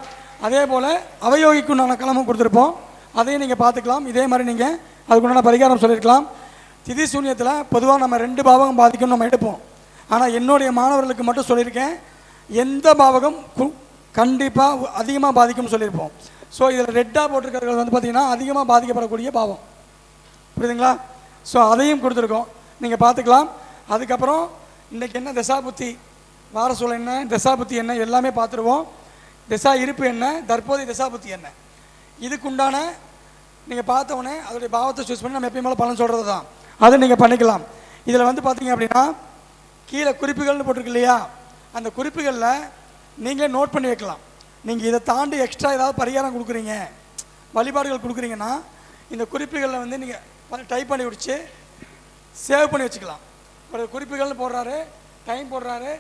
அதே போல் அவயோகிக்குண்டான களமும் கொடுத்துருப்போம், அதையும் நீங்கள் பார்த்துக்கலாம். இதே மாதிரி நீங்கள் அதுக்குண்டான பரிகாரம் சொல்லியிருக்கலாம். திதி சூன்யத்தில் பொதுவாக நம்ம 2 பாவகம் பாதிக்கும்னு நம்ம எடுப்போம். ஆனால் என்னுடைய மாணவர்களுக்கு மட்டும் சொல்லியிருக்கேன், எந்த பாவகம் கண்டிப்பாக அதிகமாக பாதிக்கும்னு சொல்லியிருப்போம். ஸோ இதில் ரெட்டாக போட்டிருக்கிறது வந்து பார்த்திங்கன்னா அதிகமாக பாதிக்கப்படக்கூடிய பாவம், புரியுதுங்களா? ஸோ அதையும் கொடுத்துருக்கோம், நீங்கள் பார்த்துக்கலாம். அதுக்கப்புறம் இன்றைக்கி என்ன தசாபுத்தி, வார சூழல் என்ன, தசாபுத்தி என்ன, எல்லாமே பார்த்துருவோம். திசா இருப்பு என்ன, தற்போதைய தசாபுத்தி என்ன, இதுக்குண்டான நீங்கள் பார்த்தோன்னே அதோடைய பாவத்தை சூஸ் பண்ணி நம்ம எப்பயும் மேலே பலன் சொல்கிறது தான், அதை நீங்கள் பண்ணிக்கலாம். இதில் வந்து பார்த்தீங்க அப்படின்னா கீழே குறிப்புகள்னு போட்டிருக்கு இல்லையா, அந்த குறிப்புகளில் நீங்களே நோட் பண்ணி வைக்கலாம். நீங்கள் இதை தாண்டி எக்ஸ்ட்ரா ஏதாவது பரிகாரம் கொடுக்குறீங்க, வழிபாடுகள் கொடுக்குறீங்கன்னா இந்த குறிப்புகளில் வந்து நீங்கள் டைப் பண்ணி விடுச்சு சேவ் பண்ணி வச்சுக்கலாம். ஒரு குறிப்புகள்னு போடுறாரு, டைம் போடுறாரு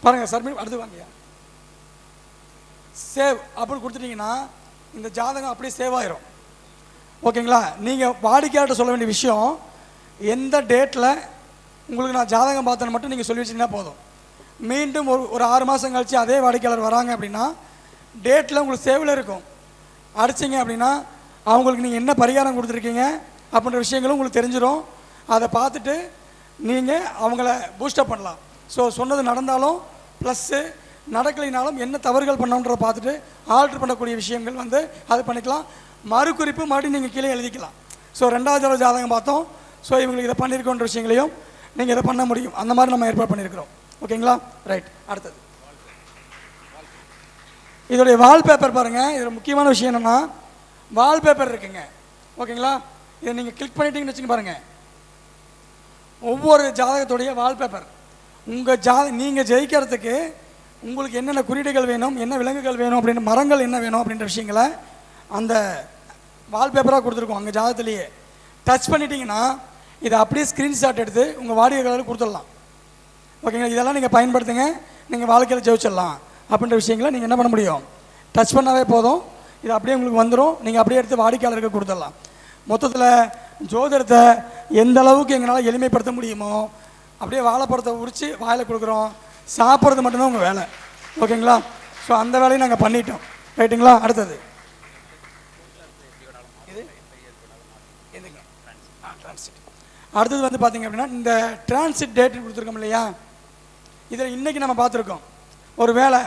பாருங்கள், சப்மிட். அடுத்து வாங்கய்யா, சேவ் அப்படின்னு கொடுத்துட்டிங்கன்னா இந்த ஜாதகம் அப்படியே சேவ் ஆயிரும். ஓகேங்களா? நீங்கள் வாடிக்கையாளர்கிட்ட சொல்ல வேண்டிய விஷயம், எந்த டேட்டில் உங்களுக்கு நான் ஜாதகம் பார்த்தேன்னு மட்டும் நீங்கள் சொல்லி வச்சிங்கன்னா போதும். மீண்டும் ஒரு 6 மாதம் கழித்து அதே வாடிக்கையாளர் வராங்க அப்படின்னா டேட்டில் உங்களுக்கு சேவில் இருக்கும். அடிச்சிங்க அப்படின்னா அவங்களுக்கு நீங்கள் என்ன பரிகாரம் கொடுத்துருக்கீங்க அப்படின்ற விஷயங்களும் உங்களுக்கு தெரிஞ்சிடும். அதை பார்த்துட்டு நீங்கள் அவங்கள பூஸ்டப் பண்ணலாம். ஸோ சொன்னது நடந்தாலும் ப்ளஸ்ஸு நடக்கலைனாலும் என்ன தவறுகள் பண்ணோன்றதை பார்த்துட்டு ஆல்ட்ரு பண்ணக்கூடிய விஷயங்கள் வந்து அது பண்ணிக்கலாம். மறுகுறிப்பு மறுபடியும் நீங்கள் கீழே எழுதிக்கலாம். ஸோ 2வது தடவை ஜாதகம் பார்த்தோம், ஸோ இவங்களுக்கு இதை பண்ணியிருக்கோன்ற விஷயங்களையும் நீங்கள் இதை பண்ண முடியும். அந்த மாதிரி நம்ம ஏற்பாடு பண்ணியிருக்கிறோம். ஓகேங்களா? ரைட். அடுத்தது இதோடைய வால்பேப்பர் பாருங்கள். இதில் முக்கியமான விஷயம் என்னென்னா வால்பேப்பர் இருக்குங்க. ஓகேங்களா? இதை நீங்கள் கிளிக் பண்ணிட்டீங்கன்னு வச்சுங்க பாருங்கள், ஒவ்வொரு ஜாதகத்துடைய வால்பேப்பர் உங்கள் நீங்கள் ஜெயிக்கிறதுக்கு உங்களுக்கு என்னென்ன குறியீடுகள் வேணும், என்ன விலங்குகள் வேணும் அப்படின்னு, மரங்கள் என்ன வேணும் அப்படின்ற விஷயங்களை அந்த வால்பேப்பராக கொடுத்துருக்கோம். அங்கே ஜாதகத்திலேயே டச் பண்ணிட்டீங்கன்னா இதை அப்படியே ஸ்க்ரீன்ஷாட் எடுத்து உங்கள் வாடிக்கையாளருக்கு கொடுத்துடலாம். ஓகேங்களா? இதெல்லாம் நீங்கள் பயன்படுத்துங்க, நீங்கள் வாழ்க்கையில் ஜெயிச்சிடலாம் அப்படின்ற விஷயங்களை நீங்கள் என்ன பண்ண முடியும், டச் பண்ணாவே போதும், இது அப்படியே உங்களுக்கு வந்துடும். நீங்கள் அப்படியே எடுத்து வாடிக்கையாளருக்கு கொடுத்துடலாம். மொத்தத்தில் ஜோதிடத்தை எந்த அளவுக்கு எங்களால் எளிமைப்படுத்த முடியுமோ அப்படியே வாழைப்பழத்தை உரித்து வாயில் கொடுக்குறோம். சாப்பிட்றது மட்டும்தான் உங்கள் வேலை. ஓகேங்களா? ஸோ அந்த வேலையை நாங்கள் பண்ணிட்டோம். ரைட்டுங்களா? அடுத்தது இது எதுங்க? டிரான்சிட். அடுத்தது வந்து பார்த்தீங்க அப்படின்னா இந்த டிரான்சிட் டேட் கொடுத்துருக்கோம் இல்லையா, இதில் இன்றைக்கி நம்ம பார்த்துருக்கோம். ஒரு வேளை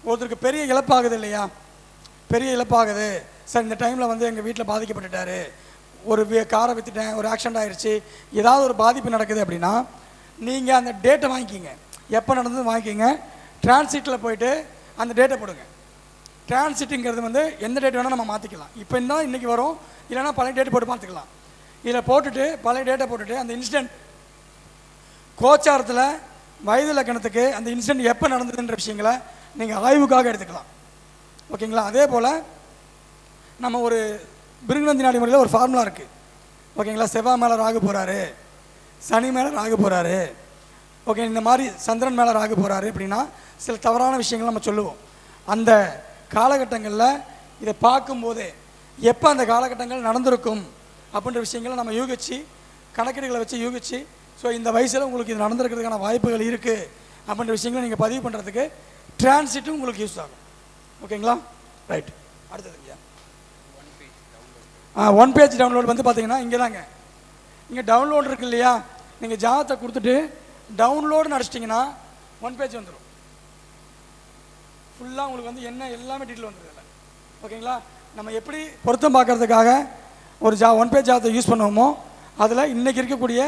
ஒருத்தருக்கு பெரிய இழப்பாகுது இல்லையா, பெரிய இழப்பாகுது சார், இந்த டைமில் வந்து எங்கள் வீட்டில் பாதிக்கப்பட்டுட்டார், ஒரு காரை விற்றுட்டேன், ஒரு ஆக்சிடென்ட் ஆகிடுச்சு, ஏதாவது ஒரு பாதிப்பு நடக்குது அப்படின்னா நீங்கள் அந்த டேட்டை வாங்கிக்கிங்க, எப்போ நடந்தது வாங்கிக்கிங்க, டிரான்சிட்டில் போயிட்டு அந்த டேட்டை போடுங்க. டிரான்சிட்டுங்கிறது வந்து எந்த டேட் வேணால் நம்ம மாற்றிக்கலாம். இப்போ இன்னும் இன்றைக்கி வரும், இல்லைனா பழைய டேட்டு போட்டு பார்த்துக்கலாம். இதில் போட்டுட்டு பழைய டேட்டை போட்டுட்டு அந்த இன்சிடென்ட் கோச்சாரத்தில் வயது லக்கணத்துக்கு அந்த இன்சிடென்ட் எப்போ நடந்ததுன்ற விஷயங்களை நீங்கள் ஆய்வுக்காக எடுத்துக்கலாம். ஓகேங்களா? அதே போல் நம்ம ஒரு பிருகுநந்தி நாடி முறையில் ஒரு ஃபார்முலா இருக்குது. ஓகேங்களா? செவ்வாய் மேலே ராகு போகிறாரு, சனி மேலே ராகு போகிறாரு, ஓகே, இந்த மாதிரி சந்திரன் மேலே ராகு போகிறாரு அப்படின்னா சில தவறான விஷயங்கள் நம்ம சொல்லுவோம். அந்த காலகட்டங்களில் இதை பார்க்கும்போதே எப்போ அந்த காலகட்டங்கள் நடந்திருக்கும் அப்படின்ற விஷயங்களை நம்ம யூகிச்சு கணக்கீடுகளை வச்சு யூகிச்சு, ஸோ இந்த வயசில் உங்களுக்கு இது நடந்திருக்கிறதுக்கான வாய்ப்புகள் இருக்குது அப்படின்ற விஷயங்களை நீங்கள் பதிவு பண்ணுறதுக்கு டிரான்சிட்டும் உங்களுக்கு யூஸ் ஆகும். ஓகேங்களா? ரைட். அடுத்ததுங்க 1 பேஜ் டவுன்லோட் வந்து பார்த்தீங்கன்னா இங்கே தாங்க, இங்கே டவுன்லோட் இருக்கு இல்லையா, நீங்கள் ஜாதகத்தை கொடுத்துட்டு டவுன்லோடுன்னு அடிச்சிட்டிங்கன்னா 1 பேஜ் வந்துடும். ஃபுல்லாக உங்களுக்கு வந்து என்ன எல்லாமே டீட்டெயில் வந்துடுது. ஓகேங்களா? நம்ம எப்படி பொருத்தம் பார்க்கறதுக்காக ஒரு 1 பேஜ் ஜாதகத்தை யூஸ் பண்ணுவோமோ அதில் இன்றைக்கி இருக்கக்கூடிய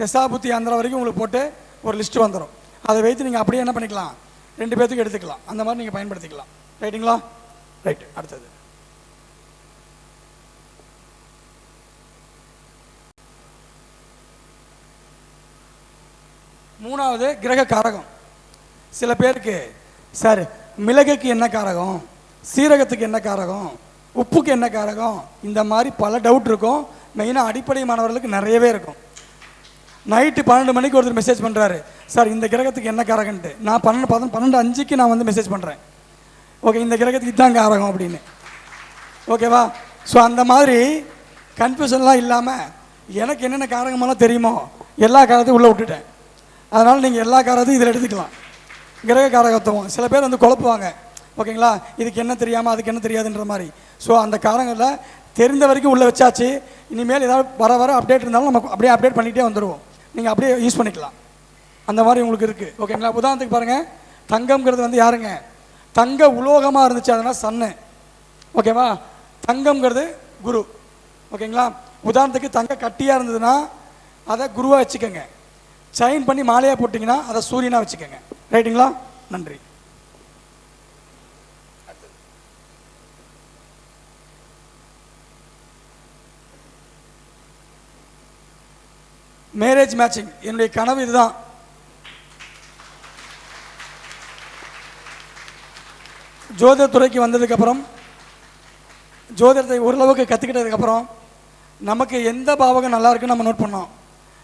தசாபுத்தி அந்தரம் வரைக்கும் உங்களுக்கு போட்டு ஒரு லிஸ்ட்டு வந்துடும். அதை வைத்து நீங்கள் அப்படியே என்ன பண்ணிக்கலாம், 2 பேர்த்துக்கு எடுத்துக்கலாம். அந்த மாதிரி நீங்கள் பயன்படுத்திக்கலாம். ரைட்டுங்களா? ரைட். அடுத்தது மூணாவது கிரக காரகம். சில பேருக்கு சார் மிளகுக்கு என்ன காரகம், சீரகத்துக்கு என்ன காரகம், உப்புக்கு என்ன காரகம், இந்த மாதிரி பல டவுட் இருக்கும். மெயினாக அடிப்படை மாணவர்களுக்கு நிறையவே இருக்கும். நைட்டு 12 மணிக்கு ஒருத்தர் மெசேஜ் பண்ணுறாரு, சார் இந்த கிரகத்துக்கு என்ன காரகன்ட்டு. நான் 12:05 நான் வந்து மெசேஜ் பண்ணுறேன், ஓகே இந்த கிரகத்துக்கு இதுதான் காரகம் அப்படின்னு. ஓகேவா? ஸோ அந்த மாதிரி கன்ஃபியூஷன்லாம் இல்லாமல் எனக்கு என்னென்ன காரகமெல்லாம் தெரியுமோ எல்லா காரத்தையும் உள்ளே விட்டுட்டேன். அதனால் நீங்கள் எல்லா காரத்தையும் இதில் எடுத்துக்கலாம். கிரக காரகத்துவம் சில பேர் வந்து குழப்புவாங்க. ஓகேங்களா? இதுக்கு என்ன தெரியாமல் அதுக்கு என்ன தெரியாதுன்ற மாதிரி. ஸோ அந்த காரங்களில் தெரிந்த வரைக்கும் உள்ளே வச்சாச்சு. இனிமேல் ஏதாவது வர அப்டேட் இருந்தாலும் நம்ம அப்படியே அப்டேட் பண்ணிகிட்டே வந்துடுவோம். நீங்கள் அப்படியே யூஸ் பண்ணிக்கலாம். அந்த மாதிரி உங்களுக்கு இருக்குது. ஓகேங்களா? உதாரணத்துக்கு பாருங்கள், தங்கம்ங்கிறது வந்து யாருங்க, தங்க உலோகமாக இருந்துச்சு அதனால் சன்னு. ஓகேவா? தங்கம்ங்கிறது குரு. ஓகேங்களா? உதாரணத்துக்கு தங்க கட்டியாக இருந்ததுன்னா அதை குருவாக வச்சுக்கோங்க. சைன் பண்ணி மாலையாக போட்டிங்கன்னா அதை சூரியனாக வச்சுக்கோங்க. ரைட்டுங்களா? நன்றி. மேரேஜ் மேட்சிங் என்னுடைய கனவு இதுதான். ஜோதிடத்துறைக்கு வந்ததுக்கப்புறம் ஜோதிடத்தை ஓரளவுக்கு கற்றுக்கிட்டதுக்கப்புறம் நமக்கு எந்த பாவகம் நல்லா இருக்குன்னு நம்ம நோட் பண்ணோம்.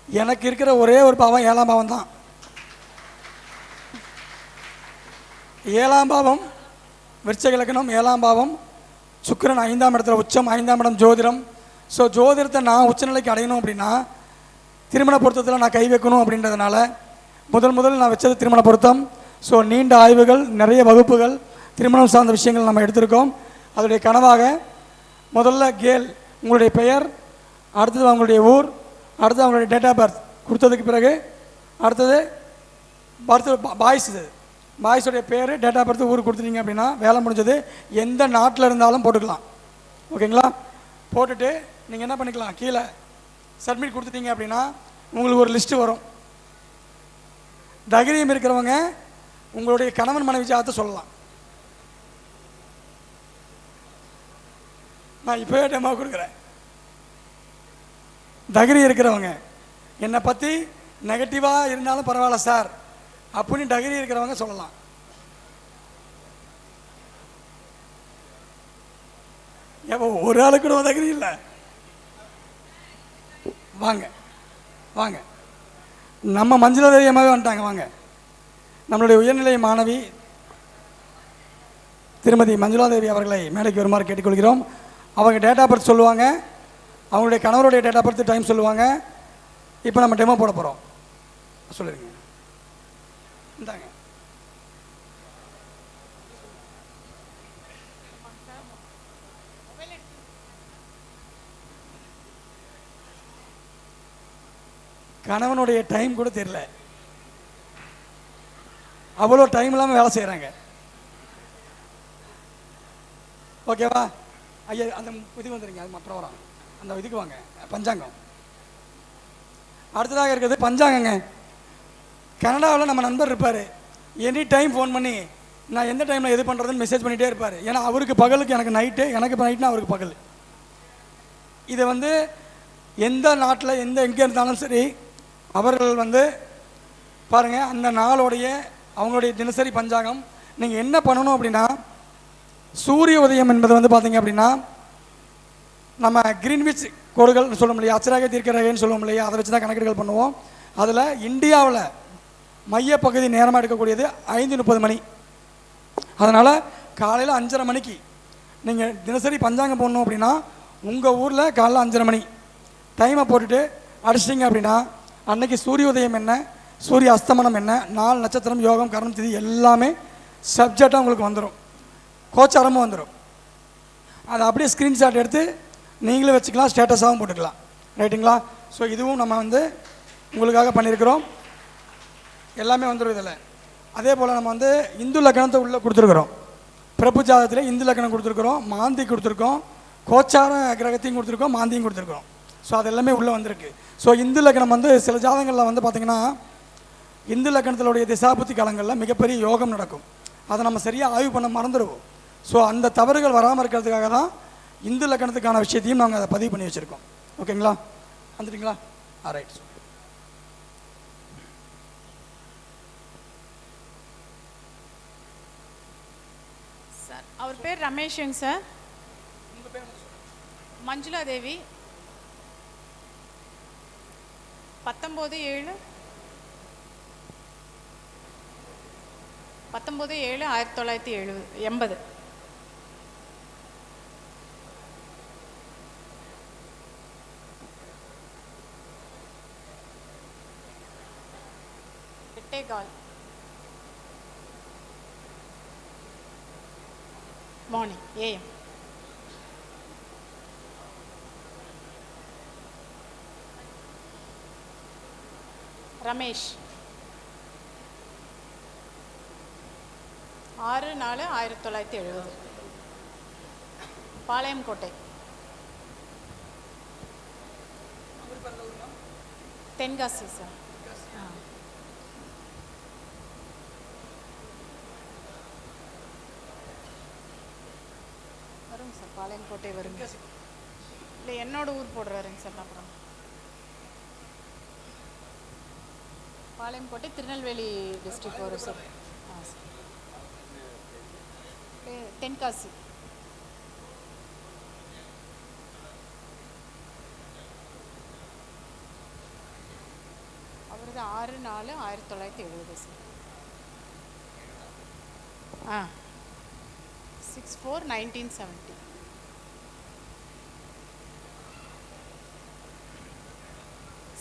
எனக்கு இருக்கிற ஒரே ஒரு பாவம் 7ஆம் பாவம் தான். 7ஆம் பாவம் விருச்சிக லக்னம் 7ஆம் பாவம், சுக்கிரன் 5ஆம் இடத்துல உச்சம், 5ஆம் இடம் ஜோதிடம். ஸோ ஜோதிடத்தை நான் உச்சநிலைக்கு அடையணும் அப்படின்னா திருமண பொருத்தத்தில் நான் கை வைக்கணும் அப்படின்றதுனால முதல் நான் வச்சது திருமண பொருத்தம். ஸோ நீண்ட ஆய்வுகள், நிறைய வகுப்புகள், திருமணம் சார்ந்த விஷயங்கள் நம்ம எடுத்திருக்கோம். அதோடைய கனவாக முதல்ல கேள் உங்களுடைய பெயர், அடுத்தது அவங்களுடைய ஊர், அடுத்தது அவங்களுடைய டேட் ஆஃப் பர்த் கொடுத்ததுக்கு பிறகு அடுத்தது பாய்ஸுடைய பேர், டேட் ஆஃப் பர்த், ஊர் கொடுத்துட்டீங்க அப்படின்னா வேலை முடிஞ்சது. எந்த நாட்டில் இருந்தாலும் போட்டுக்கலாம். ஓகேங்களா? போட்டுட்டு நீங்கள் என்ன பண்ணிக்கலாம், கீழே சப்மிட் கொடுத்துட்டீங்க அப்படின்னா உங்களுக்கு ஒரு லிஸ்ட்டு வரும். தைரியம் இருக்கிறவங்க உங்களுடைய கணவன் மனைவி ஜாதகத்தை சொல்லலாம். நான் இப்போவே டெமோ கொடுக்குறேன். தைரியம் இருக்கிறவங்க என்னை பற்றி நெகட்டிவாக இருந்தாலும் பரவாயில்ல சார் அப்படின்னு தைரியம் இருக்கிறவங்க சொல்லலாம். ஏப்போ ஒரு ஆளுக்கு கூட தைரியம் இல்லை. வாங்க வாங்க, நம்ம மஞ்சளா தைரியமாகவே வந்துட்டாங்க. வாங்க, நம்மளுடைய உயர்நிலை மாணவி திருமதி மஞ்சுளா தேவி அவர்களை மேடைக்கு வருமாறு கேட்டுக்கொள்கிறோம். அவங்க டேட் ஆஃப் பர்த் சொல்லுவாங்க, அவங்களுடைய கணவருடைய டேட் ஆஃப் பர்த் டைம் சொல்லுவாங்க. இப்போ நம்ம டெமோ போட போகிறோம். சொல்லிடுங்க. இந்தாங்க. கணவனுடைய டைம் கூட தெரியல, அவ்வளோ டைம் இல்லாமல் வேலை செய்கிறாங்க. ஓகேவா? ஐயா அந்த இதுக்கு வந்துடுங்க, அது அப்புறம் வரோம். அந்த இதுக்கு வாங்க, பஞ்சாங்கம். அடுத்ததாக இருக்கிறது பஞ்சாங்கங்க. கனடாவில் நம்ம நண்பர் இருப்பார், எனி டைம் ஃபோன் பண்ணி நான் எந்த டைமில் எது பண்ணுறதுன்னு மெசேஜ் பண்ணிகிட்டே இருப்பார். ஏன்னா அவருக்கு பகலுக்கு எனக்கு நைட்டு, எனக்கு இப்போ நைட்னா அவருக்கு பகல். இதை வந்து எந்த நாட்டில் எங்கே இருந்தாலும் சரி அவர்கள் வந்து பாருங்கள், அந்த நாளோடைய அவங்களுடைய தினசரி பஞ்சாங்கம். நீங்கள் என்ன பண்ணணும் அப்படின்னா, சூரிய உதயம் என்பது வந்து பார்த்தீங்க அப்படின்னா நம்ம கிரீன்விச் கோடுகள் சொல்ல முடியாது, அச்சராக தீர்க்கரேகைன்னு சொல்ல முடியாது, அதை வச்சு தான் கணக்கீடுகள் பண்ணுவோம். அதில் இந்தியாவில் மையப்பகுதி நேரமாக எடுக்கக்கூடியது 5:30 மணி. அதனால் காலையில் 5:30 மணிக்கு நீங்கள் தினசரி பஞ்சாங்கம் போடணும் அப்படின்னா உங்கள் ஊரில் காலையில் 5:30 மணி டைமை போட்டுட்டு அடிச்சிட்டிங்க அப்படின்னா அன்னைக்கு சூரிய உதயம் என்ன, சூரிய அஸ்தமனம் என்ன, நாள் நட்சத்திரம், யோகம், கரணம், திதி எல்லாமே சப்ஜெக்டாக உங்களுக்கு வந்துடும், கோச்சாரமும் வந்துடும். அதை அப்படியே ஸ்க்ரீன்ஷாட் எடுத்து நீங்களே வச்சுக்கலாம், ஸ்டேட்டஸாகவும் போட்டுக்கலாம். ரைட்டுங்களா? ஸோ இதுவும் நம்ம வந்து உங்களுக்காக பண்ணியிருக்கிறோம். எல்லாமே வந்துடும் இதில். அதே போல் நம்ம வந்து இந்து லக்கணத்தை உள்ளே கொடுத்துருக்குறோம். பிரபு ஜாதகத்தில் இந்து லக்கணம் கொடுத்துருக்குறோம், மாந்தி கொடுத்துருக்கோம், கோச்சார கிரகத்தையும் கொடுத்துருக்கோம், மாந்தியும் கொடுத்துருக்கோம். ஸோ அது எல்லாமே உள்ளே வந்திருக்கு. ஸோ இந்து லக்கணம் வந்து சில ஜாதகங்களில் வந்து பார்த்திங்கன்னா இந்து லக்கணத்தினுடைய திசாபுத்தி காலங்களில் மிகப்பெரிய யோகம் நடக்கும். அதை நம்ம சரியாக ஆய்வு பண்ண மறந்துடுவோம். ஸோ அந்த தவறுகள் வராமல் இருக்கிறதுக்காக தான் இந்து லக்கணத்துக்கான விஷயத்தையும் நாங்கள் அதை பதிவு பண்ணி வச்சுருக்கோம். ஓகேங்களா? வந்துட்டிங்களா? ரைட். சார் அவர் பேர் ரமேஷுங்க சார். மஞ்சுளா தேவி. 19/7/1980. எட்டேகால் morning AM. Ramesh. 6/4/1970. Palayamkottai. Tenkasi sir. வருங்க சார், பாளையம் கோட்டை வருங்க. இல்லை என்னோட ஊர் போடுறாருங்க சார். அப்புறம் பாளையம் கோட்டை திருநெல்வேலி டிஸ்ட்ரிக்ட் வரும் சார். சார் தென்காசி. அவரது 6/4/1970 சார். 6/4/1970.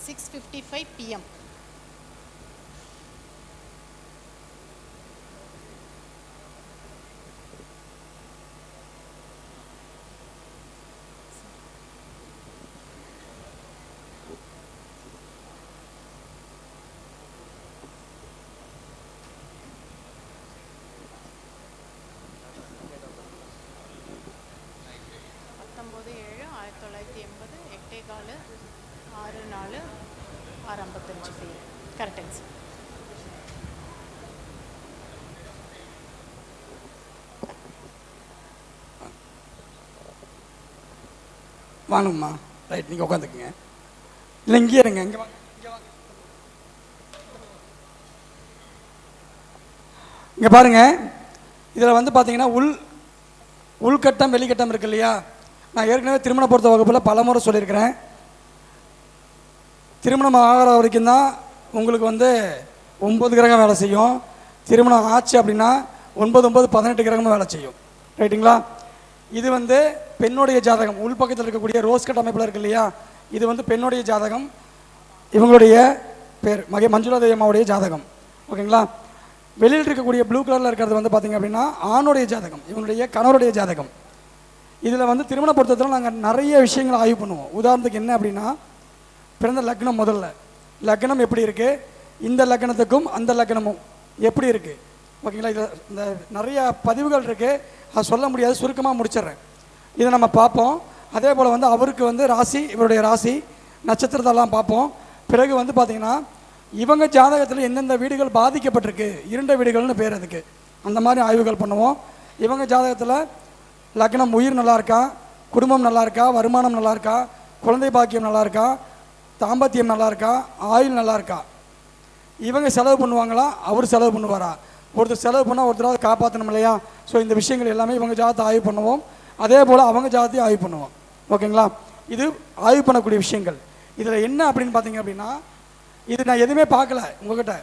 6:55 PM. பத்தொம்போது 7/1980 8:15 6/4 6:55 PM. கரெக்டுங்க சார். வாங்கம்மா. ரைட், நீங்கள் உட்காந்துக்குங்க. இல்லை இங்கேயே இருங்க. இங்கே வாங்க, இங்கே வாங்க. இங்கே பாருங்கள், இதில் வந்து பார்த்தீங்கன்னா உள்கட்டம் வெளிக்கட்டம் இருக்கு இல்லையா? நான் ஏற்கனவே திருமண பொறுத்த வகுப்பில் பல முறை சொல்லியிருக்கிறேன். திருமணம் ஆகிற வரைக்கும் தான் உங்களுக்கு வந்து 9 கிரகம் வேலை செய்யும். திருமணம் ஆச்சு அப்படின்னா 9 9 18 கிரகமும் வேலை செய்யும். ரைட்டுங்களா? இது வந்து பெண்ணுடைய ஜாதகம். உள்பக்கத்தில் இருக்கக்கூடிய ரோஸ் கட் அமைப்பில் இருக்கு இல்லையா? இது வந்து பெண்ணுடைய ஜாதகம். இவங்களுடைய பேர் மஞ்சுளா தேவி அம்மாவுடைய ஜாதகம். ஓகேங்களா? வெளியில் இருக்கக்கூடிய ப்ளூ கலரில் இருக்கிறது வந்து பார்த்திங்க அப்படின்னா ஆணுடைய ஜாதகம், இவங்களுடைய கணவருடைய ஜாதகம். இதில் வந்து திருமண பொருத்தத்தில் நாங்கள் நிறைய விஷயங்களை ஆய்வு பண்ணுவோம். உதாரணத்துக்கு என்ன அப்படின்னா, பிறந்த லக்னம், முதல்ல லக்னம் எப்படி இருக்குது, இந்த லக்னத்துக்கும் அந்த லக்னமும் எப்படி இருக்குது. ஓகேங்களா? இதில் இந்த நிறைய பதிவுகள் இருக்குது, அது சொல்ல முடியாது, சுருக்கமாக முடிச்சிடுறேன். இதை நம்ம பார்ப்போம். அதே போல் வந்து அவருக்கு வந்து ராசி, இவருடைய ராசி நட்சத்திரத்தெல்லாம் பார்ப்போம். பிறகு வந்து பார்த்திங்கன்னா இவங்க ஜாதகத்தில் எந்தெந்த வீடுகள் பாதிக்கப்பட்டிருக்கு, இருண்ட வீடுகள்னு பேர் அதுக்கு, அந்த மாதிரி ஆய்வுகள் பண்ணுவோம். இவங்க ஜாதகத்தில் லக்னம் உயிர் நல்லா இருக்கா, குடும்பம் நல்லா இருக்கா, வருமானம் நல்லா இருக்கா, குழந்தை பாக்கியம் நல்லா இருக்கா, தாம்பத்தியம் நல்லா இருக்கா, ஆயுள் நல்லா இருக்கா, இவங்க செலவு பண்ணுவாங்களா, அவர் செலவு பண்ணுவாரா, ஒருத்தர் செலவு பண்ணால் ஒருத்தராவது காப்பாற்றணும் இல்லையா? ஸோ இந்த விஷயங்கள் எல்லாமே இவங்க ஜாதகத்தை ஆய்வு பண்ணுவோம். அதே போல் அவங்க ஜாதகத்தையும் ஆய்வு பண்ணுவோம். ஓகேங்களா? இது ஆய்வு பண்ணக்கூடிய விஷயங்கள். இதில் என்ன அப்படின்னு பார்த்தீங்க அப்படின்னா, இது நான் எதுவுமே பார்க்கல உங்ககிட்ட.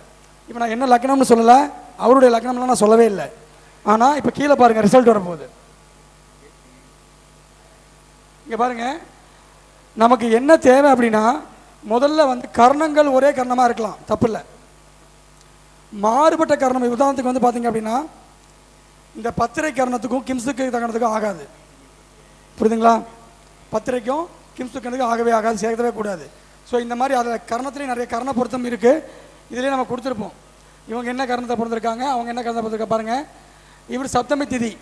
இப்போ நான் என்ன லக்னம்னு சொல்லலை, அவருடைய லக்னம்லாம் நான் சொல்லவே இல்லை. ஆனால் இப்போ கீழே பாருங்கள், ரிசல்ட் வரப்போகுது. இங்கே பாருங்கள், நமக்கு என்ன தேவை அப்படின்னா, முதல்ல வந்து கர்ணங்கள் ஒரே கர்ணமாக இருக்கலாம், தப்பு இல்லை. மாறுபட்ட கர்ணம், உதாரணத்துக்கு வந்து பார்த்தீங்க அப்படின்னா, இந்த பத்திரை கர்ணத்துக்கும் கிம்சுக்கு கர்ணத்துக்கும் ஆகாது. புரியுதுங்களா? பத்திரைக்கும் கிம்சுக்கு கர்ணத்துக்கும் ஆகவே ஆகாது, சேர்க்கவே கூடாது. ஸோ இந்த மாதிரி அதில் கர்ணத்துலேயும் நிறைய கர்ண பொருத்தம் இருக்குது. இதிலே நம்ம கொடுத்துருப்போம். இவங்க என்ன கர்ணத்தை பிறந்திருக்காங்க, அவங்க என்ன கர்ணத்தை பிறந்திருக்க பாருங்கள். இவர் சப்தமி திதி,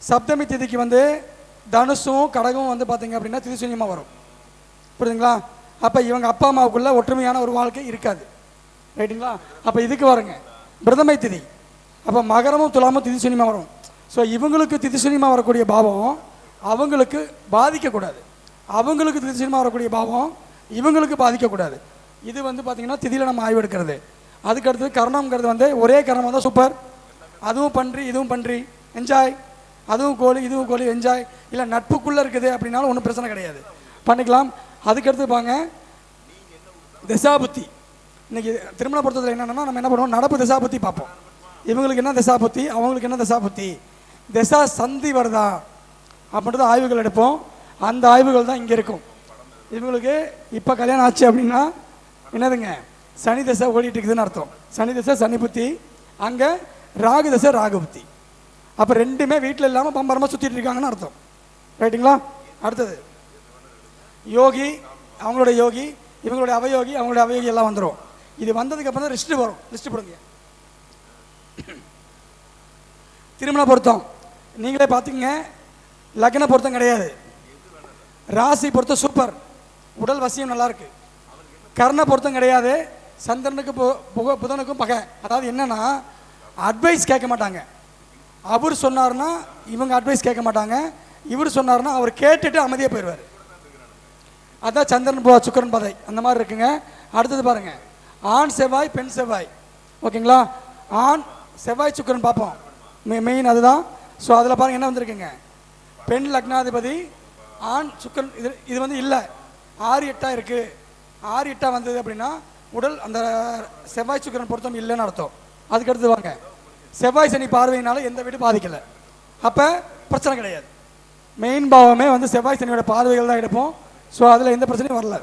சப்தமி திதிக்கு வந்து தனுசும் கடகம் வந்து பார்த்தீங்க அப்படின்னா திதிசூன்யமாக வரும். புரியுதுங்களா? அப்போ இவங்க அப்பா அம்மாவுக்குள்ள ஒற்றுமையான ஒரு வாழ்க்கை இருக்காது. ரைட்டுங்களா? அப்போ இதுக்கு வருங்க பிரதமை திதி. அப்போ மகரமும் துலாமும் திதிசூன்யமாக வரும். ஸோ இவங்களுக்கு திதிசூன்யமாக வரக்கூடிய பாவம் அவங்களுக்கு பாதிக்கக்கூடாது, அவங்களுக்கு திதிசூன்யமாக வரக்கூடிய பாவம் இவங்களுக்கு பாதிக்கக்கூடாது. இது வந்து பார்த்திங்கன்னா திதியில் நம்ம ஆய்வு எடுக்கிறது. அதுக்கடுத்து கர்ணம்ங்கிறது வந்து ஒரே கர்ணம் வந்தால் சூப்பர், அதுவும் பன்றி இதுவும் பன்றி என்ஜாய், அதுவும் கோழி இதுவும் கோழி என்ஜாய். இல்லை நட்புக்குள்ளே இருக்குது அப்படின்னாலும் ஒன்றும் பிரச்சனை கிடையாது, பண்ணிக்கலாம். அதுக்கடுத்து பாங்க திசாபுத்தி. இன்றைக்கி திருமண பொருத்தத்தில் என்னென்னா நம்ம என்ன பண்ணுவோம், நடப்பு திசாபுத்தி பார்ப்போம். இவங்களுக்கு என்ன திசாபுத்தி, அவங்களுக்கு என்ன திசாபுத்தி, திசா சந்தி வருதா அப்படின்றது ஆய்வுகள் எடுப்போம். அந்த ஆய்வுகள் தான் இங்கே இருக்கும். இவங்களுக்கு இப்போ கல்யாணம் ஆச்சு அப்படின்னா என்னதுங்க, சனி தசை ஓடிட்டு இருக்குதுன்னு அர்த்தம். சனி தசை சனி புத்தி, அங்கே ராகு தசை ராகு புத்தி. அப்போ ரெண்டுமே வீட்டில் இல்லாமல் பம்பரமாக சுற்றிட்டு இருக்காங்கன்னு அர்த்தம். ரைட்டுங்களா? அடுத்தது யோகி, அவங்களுடைய யோகி, இவங்களுடைய அவயோகி, அவங்களுடைய அவயோகி எல்லாம் வந்துடும். இது வந்ததுக்கு அப்புறம் தான் லிஸ்ட்டு வரும். லிஸ்ட்டு போடுங்க. திருமண பொருத்தம் நீங்களே பார்த்துங்க, லக்ன பொருத்தம் கிடையாது, ராசி பொருத்தம் சூப்பர், உடல் வசியம் நல்லா இருக்கு. கர்ண பொருத்தம் கிடையாது, சந்திரனுக்கு புதனுக்கும் பகை. அதாவது என்னன்னா அட்வைஸ் கேட்க மாட்டாங்க. அவர் சொன்னார்னா இவங்க அட்வைஸ் கேட்க மாட்டாங்க, இவர் சொன்னார்னா அவர் கேட்டுட்டு அமைதியாக போயிடுவார். அதான் சந்திரன் சுக்கிரன் பதை அந்த மாதிரி இருக்குங்க. அடுத்தது பாருங்க, ஆண் செவ்வாய் பெண் செவ்வாய். ஓகேங்களா? ஆண் செவ்வாய் சுக்கிரன் பார்ப்போம், மெயின் அதுதான். ஸோ அதில் பாருங்க என்ன வந்திருக்குங்க, பெண் லக்னாதிபதி ஆண் சுக்கரன். இது வந்து இல்லை, 6 8 இருக்குது. 6 8 வந்தது அப்படின்னா உடல் அந்த செவ்வாய் சுக்கிரன் பொருத்தம் இல்லைன்னு அர்த்தம். அதுக்கடுத்து வாங்க, செவ்வாய் சனி பார்வையினால எந்த வீடும் பாதிக்கலை. அப்போ பிரச்சனை கிடையாது. மெயின் பாவமே வந்து செவ்வாய் சனியோட பார்வைகள் தான் எடுப்போம். ஸோ அதில் எந்த பிரச்சனையும் வரல.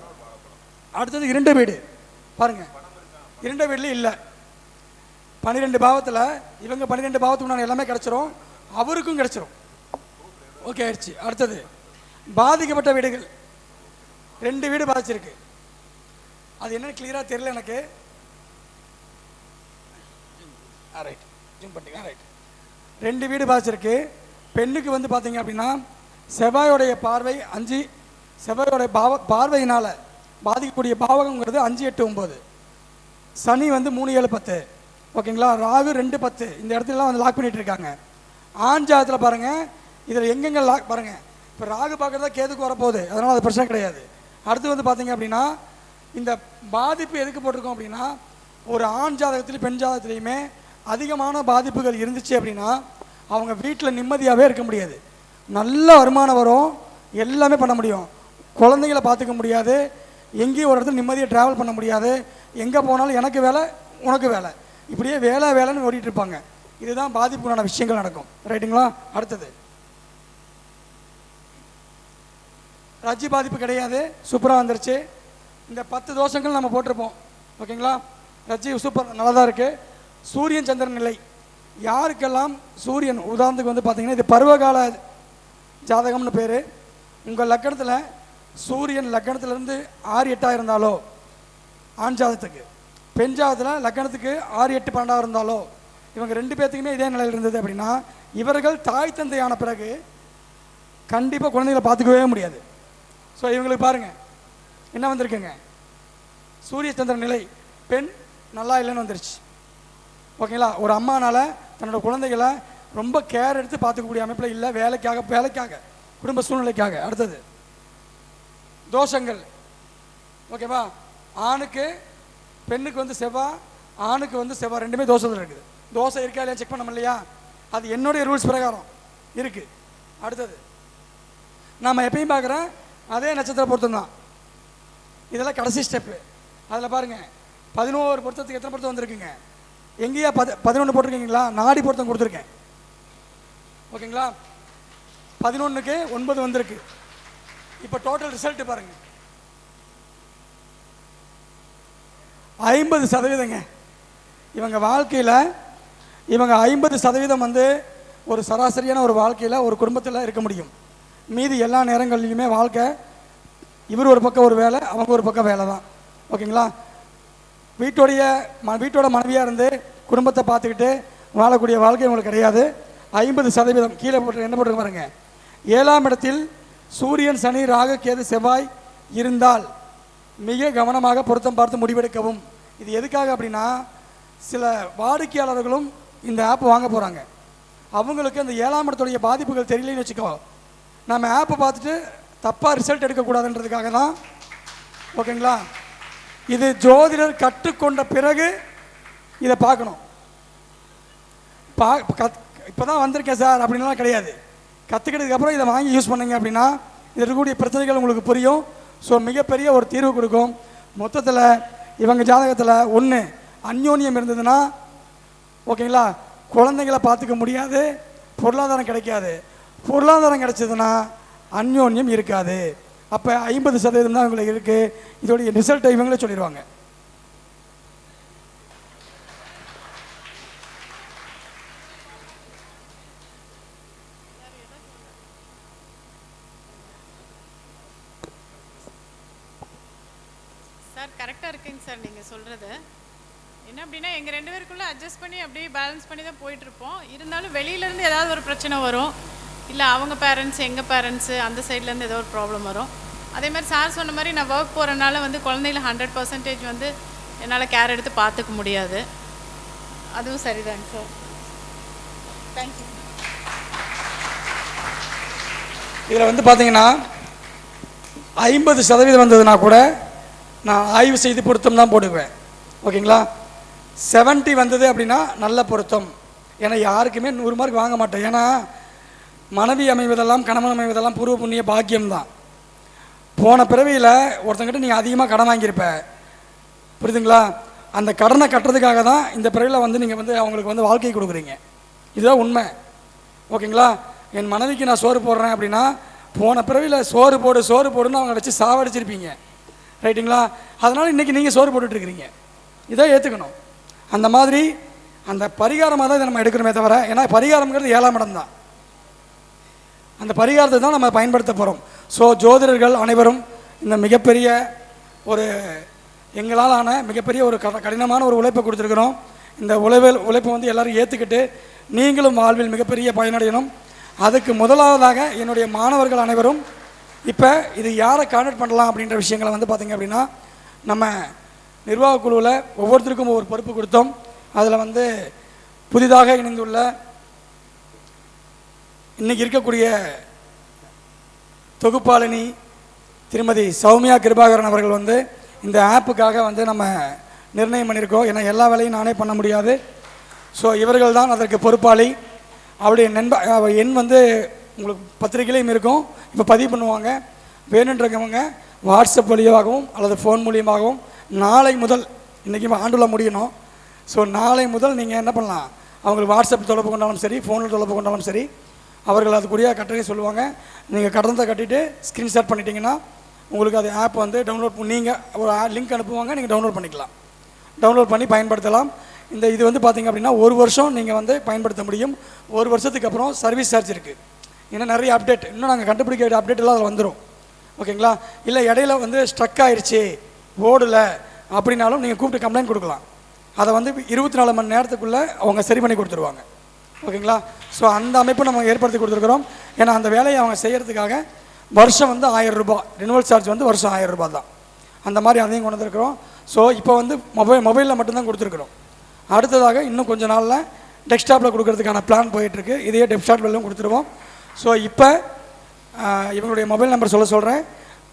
அடுத்தது இருண்ட வீடு பாருங்கள், இருண்ட வீட்லேயும் இல்லை. 12 பாவத்தில் இவங்க 12 பாவத்துக்கு நான் எல்லாமே கிடச்சிரும், அவருக்கும் கிடச்சிரும். ஓகே ஆயிடுச்சு. அடுத்தது பாதிக்கப்பட்ட வீடுகள் 2 வீடு பாதிச்சிருக்கு. அது என்னன்னு கிளியராக தெரியல எனக்கு. ரைட் ஜூம் பண்ணிங்க. ரைட் 2 வீடு பாதிச்சிருக்கு. பெண்ணுக்கு வந்து பார்த்தீங்க அப்படின்னா செவ்வாயோடைய பார்வை 5, செவ்வாயோடைய பார்வையினால் பாதிக்கக்கூடிய பாவகங்கிறது 5, 8, 9. சனி வந்து 3, 7, 10. ஓகேங்களா. ராகு 2, 10. இந்த இடத்துலலாம் வந்து லாக் பண்ணிட்டு இருக்காங்க. ஆண் ஜாதகத்தில் பாருங்கள், இதில் எங்கெங்கே லாக் பாருங்கள். இப்போ ராகு பார்க்குறதா கேதுக்கு வரப்போகுது, அதனால் அது பிரச்சனை கிடையாது. அடுத்து வந்து பார்த்தீங்க அப்படின்னா இந்த பாதிப்பு எதுக்கு போட்டிருக்கோம் அப்படின்னா, ஒரு ஆண் ஜாதகத்துலையும் பெண் ஜாதகத்துலேயுமே அதிகமான பாதிப்புகள் இருந்துச்சு அப்படின்னா அவங்க வீட்டில் நிம்மதியாகவே இருக்க முடியாது. நல்ல வருமானம் வரும், எல்லாமே பண்ண முடியும், குழந்தைகளை பார்த்துக்க முடியாது, எங்கேயும் ஒரு இடத்துல நிம்மதியாக ட்ராவல் பண்ண முடியாது, எங்கே போனாலும் எனக்கு வேலை உனக்கு வேலை, இப்படியே வேலை வேலைன்னு ஓடிட்டு இருப்பாங்க. இதுதான் பாதிப்புக்கான விஷயங்கள் நடக்கும். ரைட்டுங்களா. அடுத்தது ரஜ்ஜி பாதிப்பு கிடையாது, சூப்பராக வந்துருச்சு. இந்த 10 தோஷங்கள் நம்ம போட்டிருப்போம். ஓகேங்களா. ரஜ்ஜி சூப்பர் நல்லா தான் இருக்குது. சூரியன் சந்திரன் நிலை யாருக்கெல்லாம் சூரியன் உதாரணத்துக்கு வந்து பார்த்தீங்கன்னா இது பருவகால ஜாதகம்னு பேர். உங்கள் லக்கணத்தில் சூரியன் லக்கணத்துலேருந்து 6, 8 இருந்தாலோ ஆண் ஜாதகத்துக்கு, பெண் ஜாதகத்தில் லக்கணத்துக்கு 6, 8, 12 இருந்தாலோ இவங்க 2 பேர்த்துக்குமே இதே நிலையில் இருந்தது அப்படின்னா இவர்கள் தாய் தந்தையான பிறகு கண்டிப்பாக குழந்தைகளை பார்த்துக்கவே முடியாது. ஸோ இவங்களுக்கு பாருங்கள் என்ன வந்திருக்குங்க, சூரிய சந்திரன் நிலை பெண் நல்லா இல்லைன்னு வந்துருச்சு. ஓகேங்களா. ஒரு அம்மானால் தன்னோட குழந்தைகளை ரொம்ப கேர் எடுத்து பார்த்துக்கக்கூடிய அமைப்பில் இல்லை, வேலைக்காக குடும்ப சூழ்நிலைக்காக. அடுத்தது தோஷங்கள். ஓகேவா. ஆணுக்கு பெண்ணுக்கு வந்து செவ்வாய், ஆணுக்கு வந்து செவ்வாய், ரெண்டுமே தோஷத்தில் இருக்குது. தோசை இருக்கா இல்லையா செக் பண்ணோம் இல்லையா, அது என்னுடைய ரூல்ஸ் பிரகாரம் இருக்குது. அடுத்தது நாம் எப்பயும் பார்க்குறேன் அதே நட்சத்திர பொருத்தம் தான், இதெல்லாம் கடைசி ஸ்டெப்பு. அதில் பாருங்கள் 11 பொருத்தத்துக்கு எத்தனை பொருத்தம் வந்திருக்குங்க, எங்கேயா 11 போட்டிருக்கீங்களா, நாடி பொருத்தம் கொடுத்துருக்கேன். ஓகேங்களா. 11க்கு 9 வந்திருக்கு. இப்போ டோட்டல் ரிசல்ட் பாருங்கள் 50%. இவங்க வாழ்க்கையில் இவங்க 50% வந்து ஒரு சராசரியான ஒரு வாழ்க்கையில் ஒரு குடும்பத்தில் இருக்க முடியும். மீதி எல்லா நேரங்கள்லையுமே வாழ்க்கை இவர் ஒரு பக்கம் ஒரு வேலை, அவங்க ஒரு பக்கம் வேலை தான். ஓகேங்களா. வீட்டோட மனைவியாக இருந்து குடும்பத்தை பார்த்துக்கிட்டு வாழக்கூடிய வாழ்க்கை உங்களுக்கு கிடையாது. 50% கீழே போட்டு என்ன போட்டு பாருங்க. 7ஆம் இடத்தில் சூரியன், சனி, ராகு, கேது, செவ்வாய் இருந்தால் மிக கவனமாக பொருத்தம் பார்த்து முடிவெடுக்கவும். இது எதுக்காக அப்படின்னா சில வாடிக்கையாளர்களும் இந்த ஆப் வாங்க போகிறாங்க, அவங்களுக்கு அந்த 7ஆம் இடத்துடைய பாதிப்புகள் தெரியலன்னு வச்சுக்கோ, நம்ம ஆப்பை பார்த்துட்டு தப்பாக ரிசல்ட் எடுக்கக்கூடாதுன்றதுக்காக தான். ஓகேங்களா. இது ஜோதிடர் கற்றுக்கொண்ட பிறகு இதை பார்க்கணும். இப்போ தான் வந்திருக்கேன் சார் அப்படின்லாம் கிடையாது. கற்றுக்கிட்டதுக்கப்புறம் இதை வாங்கி யூஸ் பண்ணுங்க அப்படின்னா இது இருக்கக்கூடிய பிரச்சனைகள் உங்களுக்கு புரியும். ஸோ மிகப்பெரிய ஒரு தீர்வு கொடுக்கும். மொத்தத்தில் இவங்க ஜாதகத்தில் 1 அந்யோன்யம் இருந்ததுன்னா ஓகேங்களா, குழந்தைங்களை பார்த்துக்க முடியாது, பொருளாதாரம் கிடைக்காது. பொருளாதாரம் கிடைச்சதுன்னா அந்யோன்யம் இருக்காது. அப்போ 50% தான் இவங்களுக்கு இருக்குது. இதோடைய ரிசல்ட்டை இவங்களே சொல்லிடுவாங்க. சார் கரெக்டாக இருக்குங்க சார் நீங்கள் சொல்கிறது. என்ன அப்படின்னா எங்கள் 2 பேருக்குள்ளே அட்ஜஸ்ட் பண்ணி அப்படியே பேலன்ஸ் பண்ணி தான் போயிட்டுருப்போம். இருந்தாலும் வெளியிலேருந்து ஏதாவது ஒரு பிரச்சனை வரும், இல்லை அவங்க பேரண்ட்ஸ் எங்கள் பேரண்ட்ஸு அந்த சைட்லேருந்து ஏதோ ஒரு ப்ராப்ளம் வரும். அதே மாதிரி சார் சொன்ன மாதிரி நான் ஒர்க் போகிறனால வந்து குழந்தைகளை 100% வந்து என்னால் கேர் எடுத்து பார்த்துக்க முடியாது. அதுவும் சரிதாங்க சார். தேங்க்யூ. இதில் வந்து பார்த்தீங்கன்னா 50% வந்ததுன்னா கூட நான் ஆய்வு செய்து பொருத்தம் தான் போடுவேன். ஓகேங்களா. 70 வந்தது அப்படின்னா நல்ல பொருத்தம். ஏன்னா யாருக்குமே 100 மார்க் வாங்க மாட்டேன். ஏன்னா மனைவி அமைவதெல்லாம் கணவன் அமைவதெல்லாம் பூர்வ புண்ணிய பாக்கியம்தான். போன பிறவியில் ஒருத்தங்கிட்ட நீங்கள் அதிகமாக கடன் வாங்கியிருப்ப, புரியுதுங்களா. அந்த கடனை கட்டுறதுக்காக தான் இந்த பிறவியில் வந்து நீங்கள் வந்து அவங்களுக்கு வந்து வாழ்க்கை கொடுக்குறீங்க. இதுதான் உண்மை. ஓகேங்களா. என் மனைவிக்கு நான் சோறு போடுறேன் அப்படின்னா போன பிறவியில் சோறு போடுன்னு அவங்க வச்சு சாவடிச்சிருப்பீங்க, ரைட்டுங்களா? அதனால் இன்றைக்கி நீங்கள் சோறு போட்டுட்ருக்கிறீங்க. இதை ஏற்றுக்கணும். அந்த மாதிரி அந்த பரிகாரமாக தான் இதை நம்ம எடுக்கணுமே தவிர, ஏன்னா பரிகாரம்ங்கிறது 7ஆம் இடம் தான். அந்த பரிகாரத்தை தான் நம்ம பயன்படுத்த போகிறோம். ஸோ ஜோதிடர்கள் அனைவரும் இந்த மிகப்பெரிய ஒரு எங்களால் ஆன மிகப்பெரிய ஒரு கடினமான ஒரு உழைப்பை கொடுத்துருக்குறோம். இந்த உழைப்பை வந்து எல்லோரும் ஏற்றுக்கிட்டு நீங்களும் வாழ்வில் மிகப்பெரிய பயனடையணும். அதுக்கு முதலாவதாக என்னுடைய மாணவர்கள் அனைவரும் இப்போ இது யாரை கான்டாக்ட் பண்ணலாம் அப்படின்ற விஷயங்களை வந்து பார்த்திங்க அப்படின்னா, நம்ம நிர்வாக குழுவில் ஒவ்வொருத்தருக்கும் ஒவ்வொரு பொறுப்பு கொடுத்தோம். அதில் வந்து புதிதாக இணைந்துள்ள இன்றைக்கி இருக்கக்கூடிய தொகுப்பாளினி திருமதி சௌமியா கிருபாகரன் அவர்கள் வந்து இந்த ஆப்புக்காக வந்து நம்ம நிர்ணயம் பண்ணியிருக்கோம். ஏன்னா எல்லா வேலையும் நானே பண்ண முடியாது. ஸோ இவர்கள் தான் அதற்கு பொறுப்பாளி. அவருடைய எண் வந்து உங்களுக்கு பத்திரிகையிலையும் இருக்கும், இப்போ பதிவு பண்ணுவாங்க. வேணுன்றவங்க வாட்ஸ்அப் வழியாகவும் அல்லது ஃபோன் மூலியமாகவும் நாளை முதல், இன்றைக்கி ஆண்டுல முடியணும். ஸோ நாளை முதல் நீங்கள் என்ன பண்ணலாம், அவங்களுக்கு வாட்ஸ்அப் தொடர்பு கொண்டாலும் சரி, ஃபோனில் தொடர்பு கொண்டாலும் சரி, அவர்கள் அதுக்குரிய கட்டணை சொல்லுவாங்க. நீங்கள் கட்டணத்தை கட்டிட்டு ஸ்க்ரீன்ஷாட் பண்ணிட்டீங்கன்னா உங்களுக்கு அது ஆப் வந்து டவுன்லோட் பண்ணி நீங்கள் ஒரு லிங்க் அனுப்புவாங்க, நீங்கள் டவுன்லோட் பண்ணிக்கலாம். டவுன்லோட் பண்ணி பயன்படுத்தலாம். இது வந்து பார்த்திங்க அப்படின்னா 1 வருஷம் நீங்கள் வந்து பயன்படுத்த முடியும். 1 வருஷத்துக்கு அப்புறம் சர்வீஸ் சார்ஜ் இருக்குது. இன்னும் நிறைய அப்டேட், இன்னும் நாங்கள் கண்டுபிடிக்க அப்டேட் எல்லாம் அதில் வந்துடும், ஓகேங்களா? இல்லை இடையில வந்து ஸ்ட்ரக் ஆயிடுச்சு, ஓடலை அப்படின்னாலும் நீங்கள் கூப்பிட்டு கம்ப்ளைண்ட் கொடுக்கலாம். அதை வந்து 24 மணி நேரத்துக்குள்ளே அவங்க சரி பண்ணி கொடுத்துருவாங்க, ஓகேங்களா? ஸோ அந்த அமைப்பு நம்ம ஏற்படுத்தி கொடுத்துருக்குறோம். ஏன்னா அந்த வேலையை அவங்க செய்கிறதுக்காக வருஷம் வந்து 1000 ரூபாய், ரினுவல் சார்ஜ் வந்து வருஷம் 1000 ரூபாய் தான். அந்த மாதிரி அதையும் கொண்டு வந்துருக்குறோம். ஸோ இப்போ வந்து மொபைலில் மட்டும்தான் கொடுத்துருக்குறோம். அடுத்ததாக இன்னும் கொஞ்சம் நாளில் டெஸ்க்டாப்பில் கொடுக்கறதுக்கான பிளான் போயிட்டுருக்கு. இதையே டெஸ்க்டாப்லாம் கொடுத்துருவோம். ஸோ இப்போ இவங்களுடைய மொபைல் நம்பர் சொல்கிறேன்,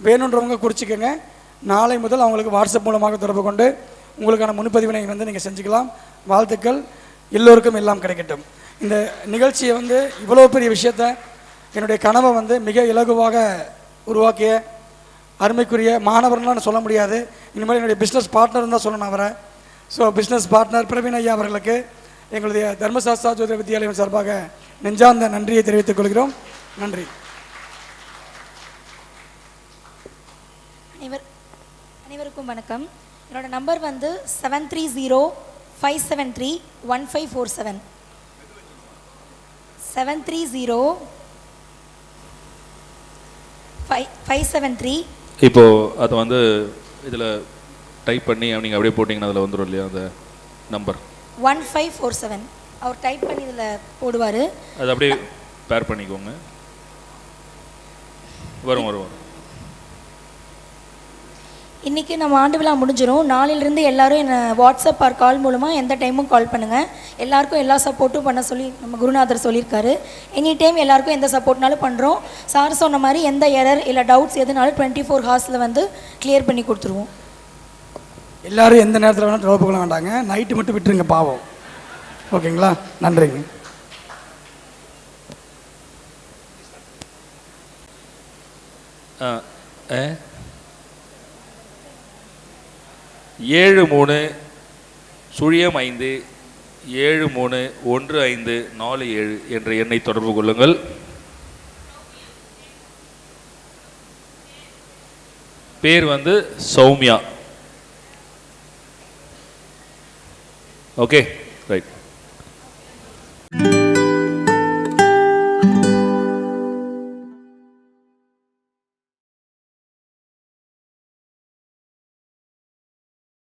வேணுன்றவங்க குறிச்சிக்கோங்க. நாளை முதல் அவங்களுக்கு வாட்ஸ்அப் மூலமாக தொடர்பு கொண்டு உங்களுக்கான முன்பதிவினை வந்து நீங்கள் செஞ்சுக்கலாம். வாழ்த்துக்கள், எல்லோருக்கும் எல்லாம் கிடைக்கட்டும். இந்த நிகழ்ச்சியை வந்து இவ்வளோ பெரிய விஷயத்தை என்னுடைய கனவை வந்து மிக இலகுவாக உருவாக்கிய அருமைக்குரிய மாணவர்லாம் சொல்ல முடியாது, இனிமேல் என்னுடைய பிஸ்னஸ் பார்ட்னர் தான் சொல்லணும் அவரை. ஸோ பிஸ்னஸ் பார்ட்னர் பிரவீன் ஐயா அவர்களுக்கு எங்களுடைய தர்மசாஸ்திரா ஜோதிட வித்யாலயம் சார்பாக நெஞ்சார்ந்த நன்றியை தெரிவித்துக் கொள்கிறோம். நன்றி. அனைவருக்கும் வணக்கம். என்னோட நம்பர் வந்து 730-573-1547. 730-573. இப்போ அது வந்து இதில் டைப் பண்ணி நீங்கள் அப்படியே போட்டிங்கன்னா அதில் வந்துடும் இல்லையா அந்த நம்பர் 1547. அவர் டைப் பண்ணி இதில் போடுவார், அது அப்படியே பேர் பண்ணிக்கோங்க. வரும். இன்றைக்கி நம்ம ஆண்டு விழா முடிஞ்சிடும். நாளிலிருந்து எல்லோரும் என்னை வாட்ஸ்அப் ஆர் கால் மூலமாக எந்த டைமும் கால் பண்ணுங்கள். எல்லாருக்கும் எல்லா சப்போர்ட்டும் பண்ண சொல்லி நம்ம குருநாதர் சொல்லியிருக்காரு. எனி டைம் எல்லாருக்கும் எந்த சப்போர்ட்னாலும் பண்ணுறோம். சார் சொன்ன மாதிரி எந்த எரர் இல்லை டவுட்ஸ் எதுனாலும் 24 ஹார்ஸில் வந்து கிளியர் பண்ணி கொடுத்துருவோம். எல்லோரும் எந்த நேரத்தில் வேணால் தொடர்பு கொள்ள வேண்டாங்க, நைட்டு மட்டும் விட்டுருங்க பாவம், ஓகேங்களா? நன்றிங்க. ஆ 73-5-73-1547 என்ற எண்ணை தொடர்பு கொள்ளுங்கள். பேர் வந்து சௌமியா. Okay, right.